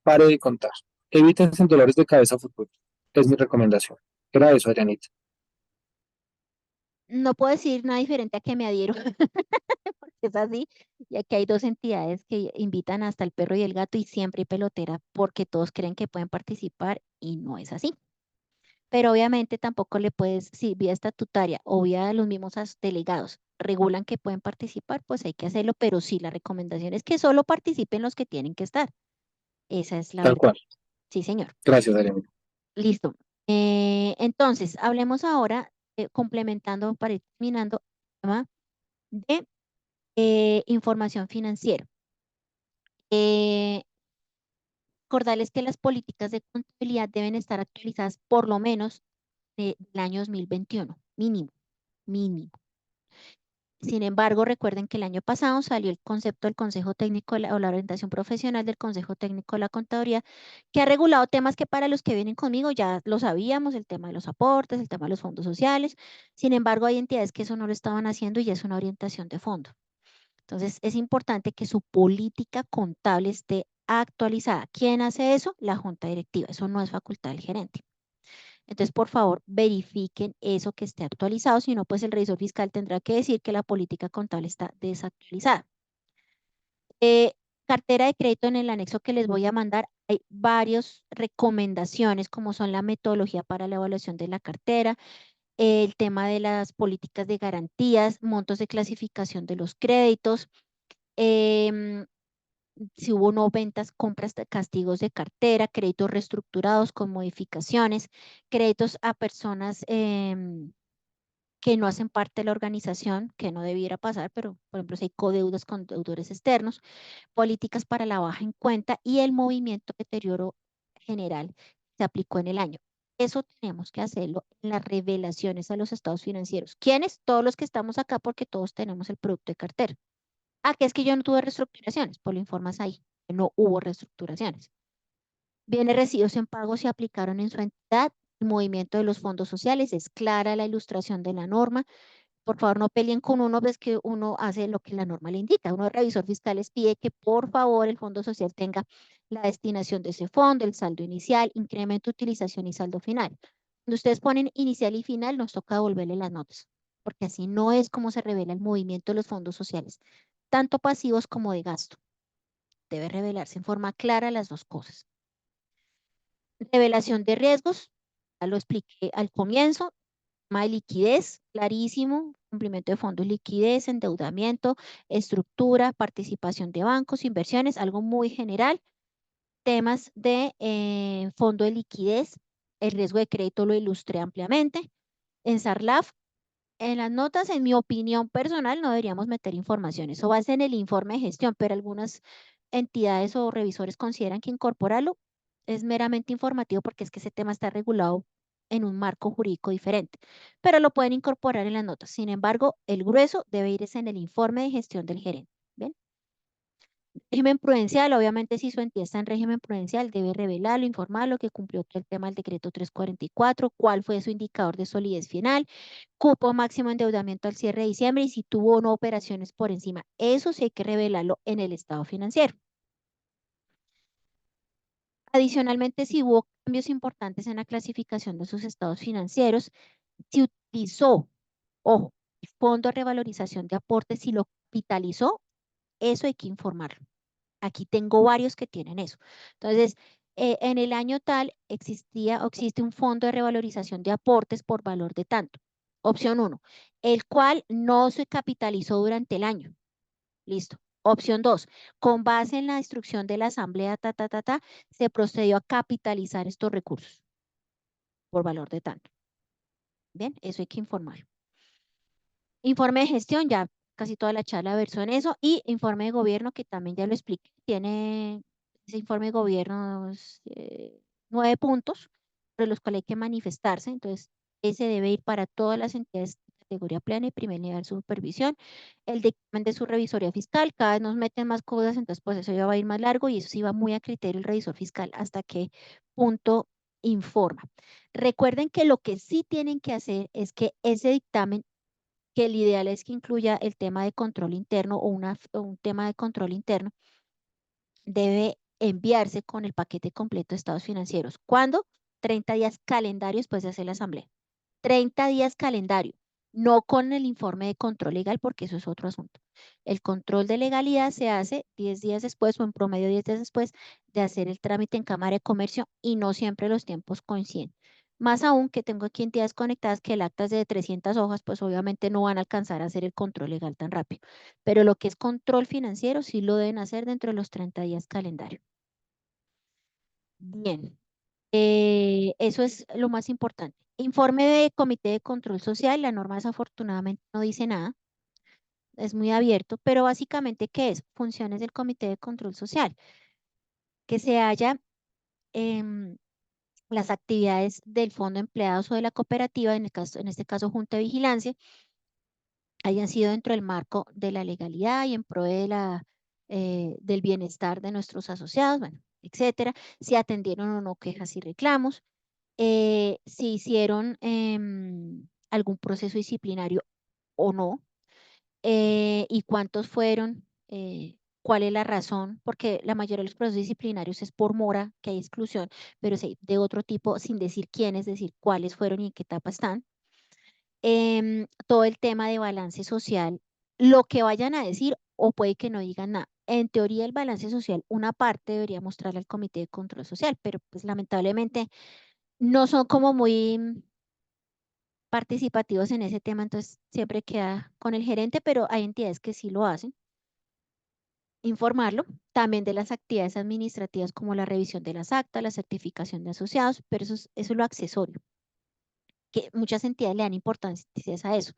Pare de contar. Eviten dolores de cabeza futuro. Es mi recomendación. Era eso, Adrianita. No puedo decir nada diferente a que me adhiero, porque es así, ya que hay dos entidades que invitan hasta el perro y el gato y siempre hay pelotera porque todos creen que pueden participar y no es así. Pero obviamente tampoco le puedes, si vía estatutaria o vía los mismos delegados regulan que pueden participar, pues hay que hacerlo, pero sí, la recomendación es que solo participen los que tienen que estar. Esa es la Tal verdad. cual. Sí, señor. Gracias, Adrianita. Listo. Entonces, hablemos ahora, complementando para ir terminando, el tema de información financiera. Eh, Recordarles que las políticas de contabilidad deben estar actualizadas por lo menos del año 2021, mínimo, mínimo. Sin embargo, recuerden que el año pasado salió el concepto del Consejo Técnico o la orientación profesional del Consejo Técnico de la Contaduría, que ha regulado temas que para los que vienen conmigo ya lo sabíamos, el tema de los aportes, el tema de los fondos sociales. Sin embargo, hay entidades que eso no lo estaban haciendo y ya es una orientación de fondo. Entonces, es importante que su política contable esté actualizada. ¿Quién hace eso? La junta directiva. Eso no es facultad del gerente. Entonces, por favor, verifiquen eso que esté actualizado, si no, pues el revisor fiscal tendrá que decir que la política contable está desactualizada. Cartera de crédito en el anexo que les voy a mandar, hay varias recomendaciones, como son la metodología para la evaluación de la cartera, el tema de las políticas de garantías, montos de clasificación de los créditos, em, si hubo no ventas, compras, castigos de cartera, créditos reestructurados con modificaciones, créditos a personas que no hacen parte de la organización, que no debiera pasar, pero por ejemplo, si hay codeudas con deudores externos, políticas para la baja en cuenta y el movimiento de deterioro general se aplicó en el año. Eso tenemos que hacerlo en las revelaciones a los estados financieros. ¿Quiénes? Todos los que estamos acá porque todos tenemos el producto de cartera. Ah, que es que yo no tuve reestructuraciones, pues lo informas ahí, que no hubo reestructuraciones. Bienes recibidos en pago se aplicaron en su entidad. El movimiento de los fondos sociales es clara la ilustración de la norma. Por favor, no peleen con uno, ves que uno hace lo que la norma le indica. Uno de revisor fiscal les pide que por favor el fondo social tenga la destinación de ese fondo, el saldo inicial, incremento, utilización y saldo final. Cuando ustedes ponen inicial y final, nos toca devolverle las notas, porque así no es como se revela el movimiento de los fondos sociales, tanto pasivos como de gasto. Debe revelarse en forma clara las dos cosas. Revelación de riesgos, ya lo expliqué al comienzo. Tema de liquidez, clarísimo. Cumplimiento de fondos, liquidez, endeudamiento, estructura, participación de bancos, inversiones, algo muy general. Temas de fondo de liquidez, el riesgo de crédito lo ilustré ampliamente. En SARLAF, en las notas, en mi opinión personal, no deberíamos meter información. Eso va a ser en el informe de gestión, pero algunas entidades o revisores consideran que incorporarlo es meramente informativo porque es que ese tema está regulado en un marco jurídico diferente, pero lo pueden incorporar en las notas. Sin embargo, el grueso debe irse en el informe de gestión del gerente. ¿Ven? Régimen prudencial, obviamente si su entidad está en régimen prudencial, debe revelarlo, informarlo que cumplió todo el tema del decreto 344, cuál fue su indicador de solidez final, cupo máximo endeudamiento al cierre de diciembre y si tuvo o no operaciones por encima. Eso sí hay que revelarlo en el estado financiero. Adicionalmente, si hubo cambios importantes en la clasificación de sus estados financieros, si utilizó, ojo, el fondo de revalorización de aportes, si lo capitalizó, eso hay que informarlo. Aquí tengo varios que tienen eso. Entonces, en el año tal existía o existe un fondo de revalorización de aportes por valor de tanto. Opción 1, el cual no se capitalizó durante el año. Listo. Opción 2, con base en la instrucción de la asamblea, se procedió a capitalizar estos recursos por valor de tanto. Bien, eso hay que informar. Informe de gestión, ya casi toda la charla versó en eso, y informe de gobierno, que también ya lo expliqué, tiene ese informe de gobierno 9 puntos, sobre los cuales hay que manifestarse, entonces ese debe ir para todas las entidades de categoría plena y primer nivel de supervisión. El dictamen de su revisoría fiscal, cada vez nos meten más cosas, entonces pues eso ya va a ir más largo y eso sí va muy a criterio el revisor fiscal hasta qué punto informa. Recuerden que lo que sí tienen que hacer es que ese dictamen, que el ideal es que incluya el tema de control interno o un tema de control interno, debe enviarse con el paquete completo de estados financieros. ¿Cuándo? 30 días calendario después de hacer la asamblea. 30 días calendario, no con el informe de control legal, porque eso es otro asunto. El control de legalidad se hace 10 días después o en promedio 10 días después de hacer el trámite en Cámara de Comercio y no siempre los tiempos coinciden. Más aún que tengo aquí entidades conectadas que el acta es de 300 hojas, pues obviamente no van a alcanzar a hacer el control legal tan rápido. Pero lo que es control financiero sí lo deben hacer dentro de los 30 días calendario. Bien, eso es lo más importante. Informe de Comité de Control Social, la norma desafortunadamente no dice nada, es muy abierto, pero básicamente, ¿qué es? Funciones del Comité de Control Social. Que se haya las actividades del fondo de empleados o de la cooperativa, en este caso Junta de Vigilancia, hayan sido dentro del marco de la legalidad y en pro del bienestar de nuestros asociados, bueno, etcétera, si atendieron o no quejas y reclamos, si hicieron algún proceso disciplinario o no, y cuántos fueron, cuál es la razón, porque la mayoría de los procesos disciplinarios es por mora, que hay exclusión, pero sí, de otro tipo, sin decir quiénes, decir cuáles fueron y en qué etapa están. Todo el tema de balance social, lo que vayan a decir o puede que no digan nada. En teoría, el balance social, una parte debería mostrarle al Comité de Control Social, pero pues lamentablemente no son como muy participativos en ese tema, entonces siempre queda con el gerente, pero hay entidades que sí lo hacen. Informarlo también de las actividades administrativas como la revisión de las actas, la certificación de asociados, pero eso es lo accesorio, que muchas entidades le dan importancia a eso.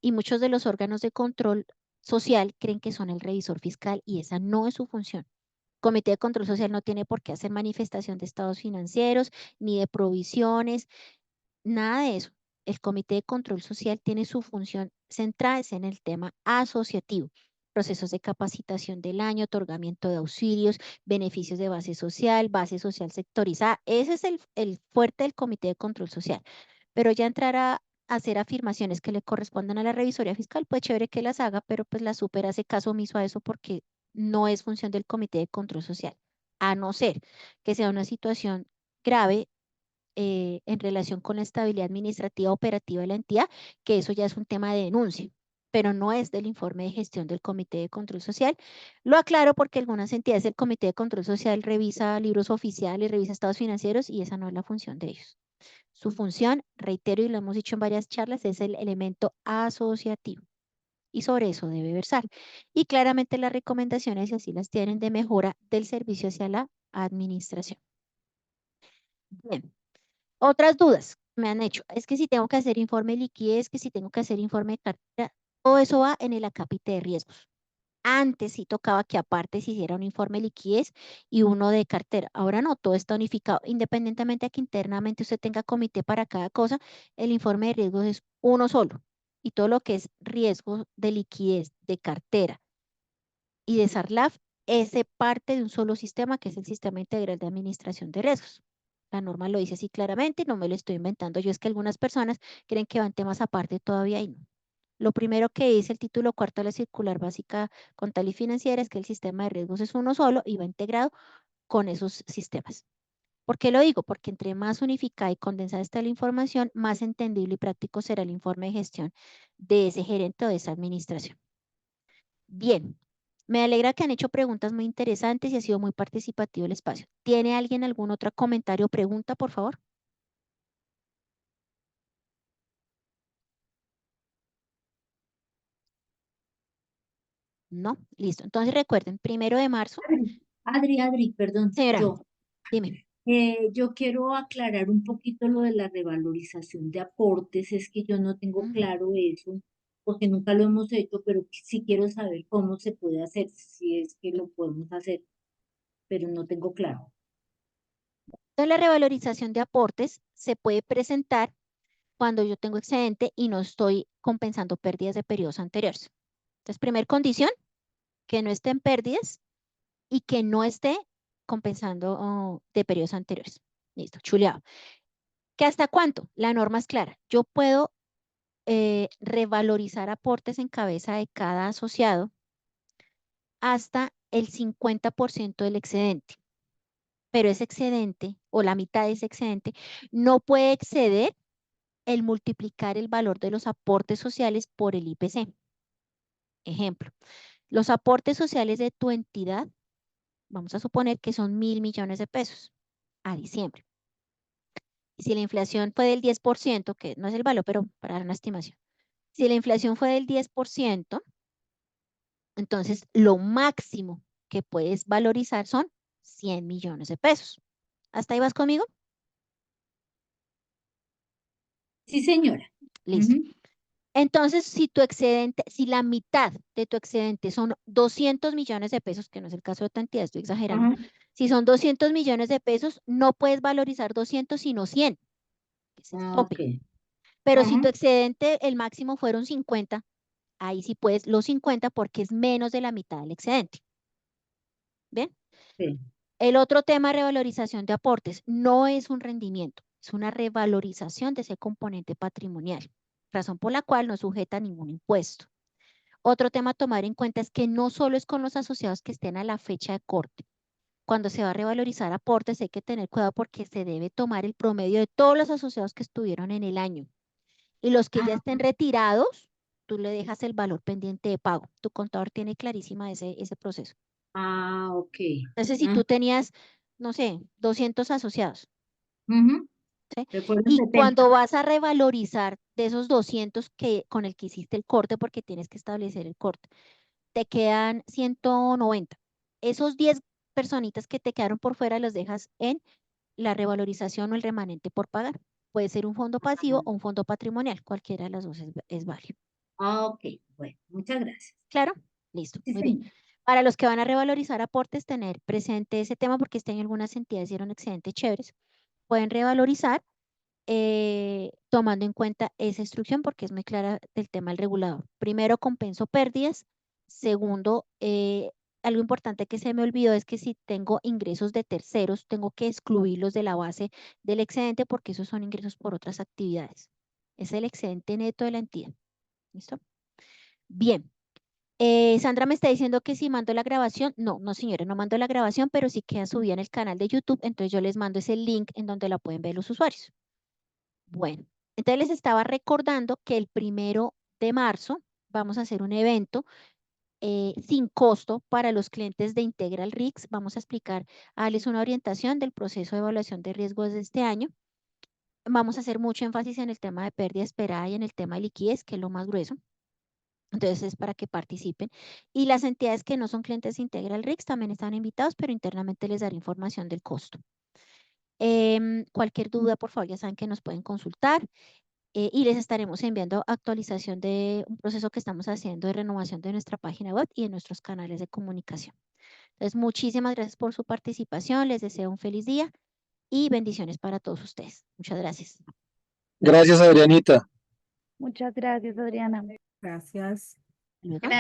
Y muchos de los órganos de control social creen que son el revisor fiscal y esa no es su función. Comité de Control Social no tiene por qué hacer manifestación de estados financieros, ni de provisiones, nada de eso. El Comité de Control Social tiene su función centrada en el tema asociativo, procesos de capacitación del año, otorgamiento de auxilios, beneficios de base social sectorizada. Ese es el fuerte del Comité de Control Social. Pero ya entrar a hacer afirmaciones que le correspondan a la revisoría fiscal, pues chévere que las haga, pero pues la super hace caso omiso a eso porque no es función del Comité de Control Social, a no ser que sea una situación grave en relación con la estabilidad administrativa operativa de la entidad, que eso ya es un tema de denuncia, pero no es del informe de gestión del Comité de Control Social. Lo aclaro porque algunas entidades del Comité de Control Social revisa libros oficiales, revisa estados financieros y esa no es la función de ellos. Su función, reitero y lo hemos dicho en varias charlas, es el elemento asociativo. Y sobre eso debe versar. Y claramente las recomendaciones, si así las tienen, de mejora del servicio hacia la administración. Bien. Otras dudas me han hecho, es que si tengo que hacer informe de liquidez, que si tengo que hacer informe de cartera, todo eso va en el acápite de riesgos. Antes sí tocaba que aparte se hiciera un informe de liquidez y uno de cartera. Ahora no, todo está unificado. Independientemente de que internamente usted tenga comité para cada cosa, el informe de riesgos es uno solo. Y todo lo que es riesgo de liquidez, de cartera y de SARLAF, es parte de un solo sistema que es el Sistema Integral de Administración de Riesgos. La norma lo dice así claramente, no me lo estoy inventando yo, es que algunas personas creen que van temas aparte todavía y no. Lo primero que dice el título cuarto de la circular básica contable y financiera es que el sistema de riesgos es uno solo y va integrado con esos sistemas. ¿Por qué lo digo? Porque entre más unificada y condensada está la información, más entendible y práctico será el informe de gestión de ese gerente o de esa administración. Bien, me alegra que han hecho preguntas muy interesantes y ha sido muy participativo el espacio. ¿Tiene alguien algún otro comentario o pregunta, por favor? No, listo. Entonces recuerden, 1 de marzo, Adri, perdón, señora, dime. yo quiero aclarar un poquito lo de la revalorización de aportes, es que yo no tengo claro eso, porque nunca lo hemos hecho, pero sí quiero saber cómo se puede hacer, si es que lo podemos hacer, pero no tengo claro. Entonces la revalorización de aportes se puede presentar cuando yo tengo excedente y no estoy compensando pérdidas de periodos anteriores. Entonces, primer condición, que no estén pérdidas y que no esté compensando de periodos anteriores. Listo, chuleado. ¿Que hasta cuánto? La norma es clara. Yo puedo revalorizar aportes en cabeza de cada asociado hasta el 50% del excedente. Pero ese excedente o la mitad de ese excedente no puede exceder el multiplicar el valor de los aportes sociales por el IPC. Ejemplo, los aportes sociales de tu entidad, vamos a suponer que son 1.000 millones de pesos a diciembre. Y si la inflación fue del 10%, que no es el valor, pero para dar una estimación, si la inflación fue del 10%, entonces lo máximo que puedes valorizar son 100 millones de pesos. ¿Hasta ahí vas conmigo? Sí, señora. Listo. Entonces, si tu excedente, si la mitad de tu excedente son 200 millones de pesos, que no es el caso de tu entidad, estoy exagerando, Si son 200 millones de pesos, no puedes valorizar 200, sino 100. Ese es el tope. Ok. Pero si tu Ajá. excedente, el máximo fueron 50, ahí sí puedes los 50 porque es menos de la mitad del excedente. ¿Bien? Sí. El otro tema, revalorización de aportes, no es un rendimiento, es una revalorización de ese componente patrimonial, razón por la cual no sujeta a ningún impuesto. Otro tema a tomar en cuenta es que no solo es con los asociados que estén a la fecha de corte. Cuando se va a revalorizar aportes hay que tener cuidado porque se debe tomar el promedio de todos los asociados que estuvieron en el año. Y los que ya Ah, estén retirados, tú le dejas el valor pendiente de pago. Tu contador tiene clarísima ese proceso. ok. Entonces, si tú tenías, no sé, 200 asociados, Ujú. ¿sí? Se fueron Y 70. cuando vas a revalorizar de esos 200 con el que hiciste el corte, porque tienes que establecer el corte, te quedan 190. Esos 10 personitas que te quedaron por fuera los dejas en la revalorización o el remanente por pagar. Puede ser un fondo pasivo o un fondo patrimonial, cualquiera de las dos es válido. Ok, bueno, muchas gracias. ¿Claro? Listo, Sí, muy bien. señor. Para los que van a revalorizar aportes, tener presente ese tema porque este año algunas entidades dieron excedentes chéveres. Pueden revalorizar tomando en cuenta esa instrucción porque es muy clara del tema del regulador. Primero, compenso pérdidas. Segundo, algo importante que se me olvidó es que si tengo ingresos de terceros, tengo que excluirlos de la base del excedente porque esos son ingresos por otras actividades. Es el excedente neto de la entidad. ¿Listo? Bien. Sandra me está diciendo que si mando la grabación. No, no, señores, no mando la grabación, pero sí queda subida en el canal de YouTube. Entonces yo les mando ese link en donde la pueden ver los usuarios. Bueno, entonces les estaba recordando que el 1 de marzo vamos a hacer un evento sin costo para los clientes de Integral RIX. Vamos a explicar, a darles una orientación del proceso de evaluación de riesgos de este año. Vamos a hacer mucho énfasis en el tema de pérdida esperada y en el tema de liquidez, que es lo más grueso. Entonces es para que participen. Y las entidades que no son clientes de Integral RIX también están invitados, pero internamente les daré información del costo. Cualquier duda, por favor, ya saben que nos pueden consultar. Y les estaremos enviando actualización de un proceso que estamos haciendo de renovación de nuestra página web y de nuestros canales de comunicación. Entonces, muchísimas gracias por su participación. Les deseo un feliz día y bendiciones para todos ustedes. Muchas gracias. Gracias, Adrianita. Muchas gracias, Adriana. Gracias. Luego.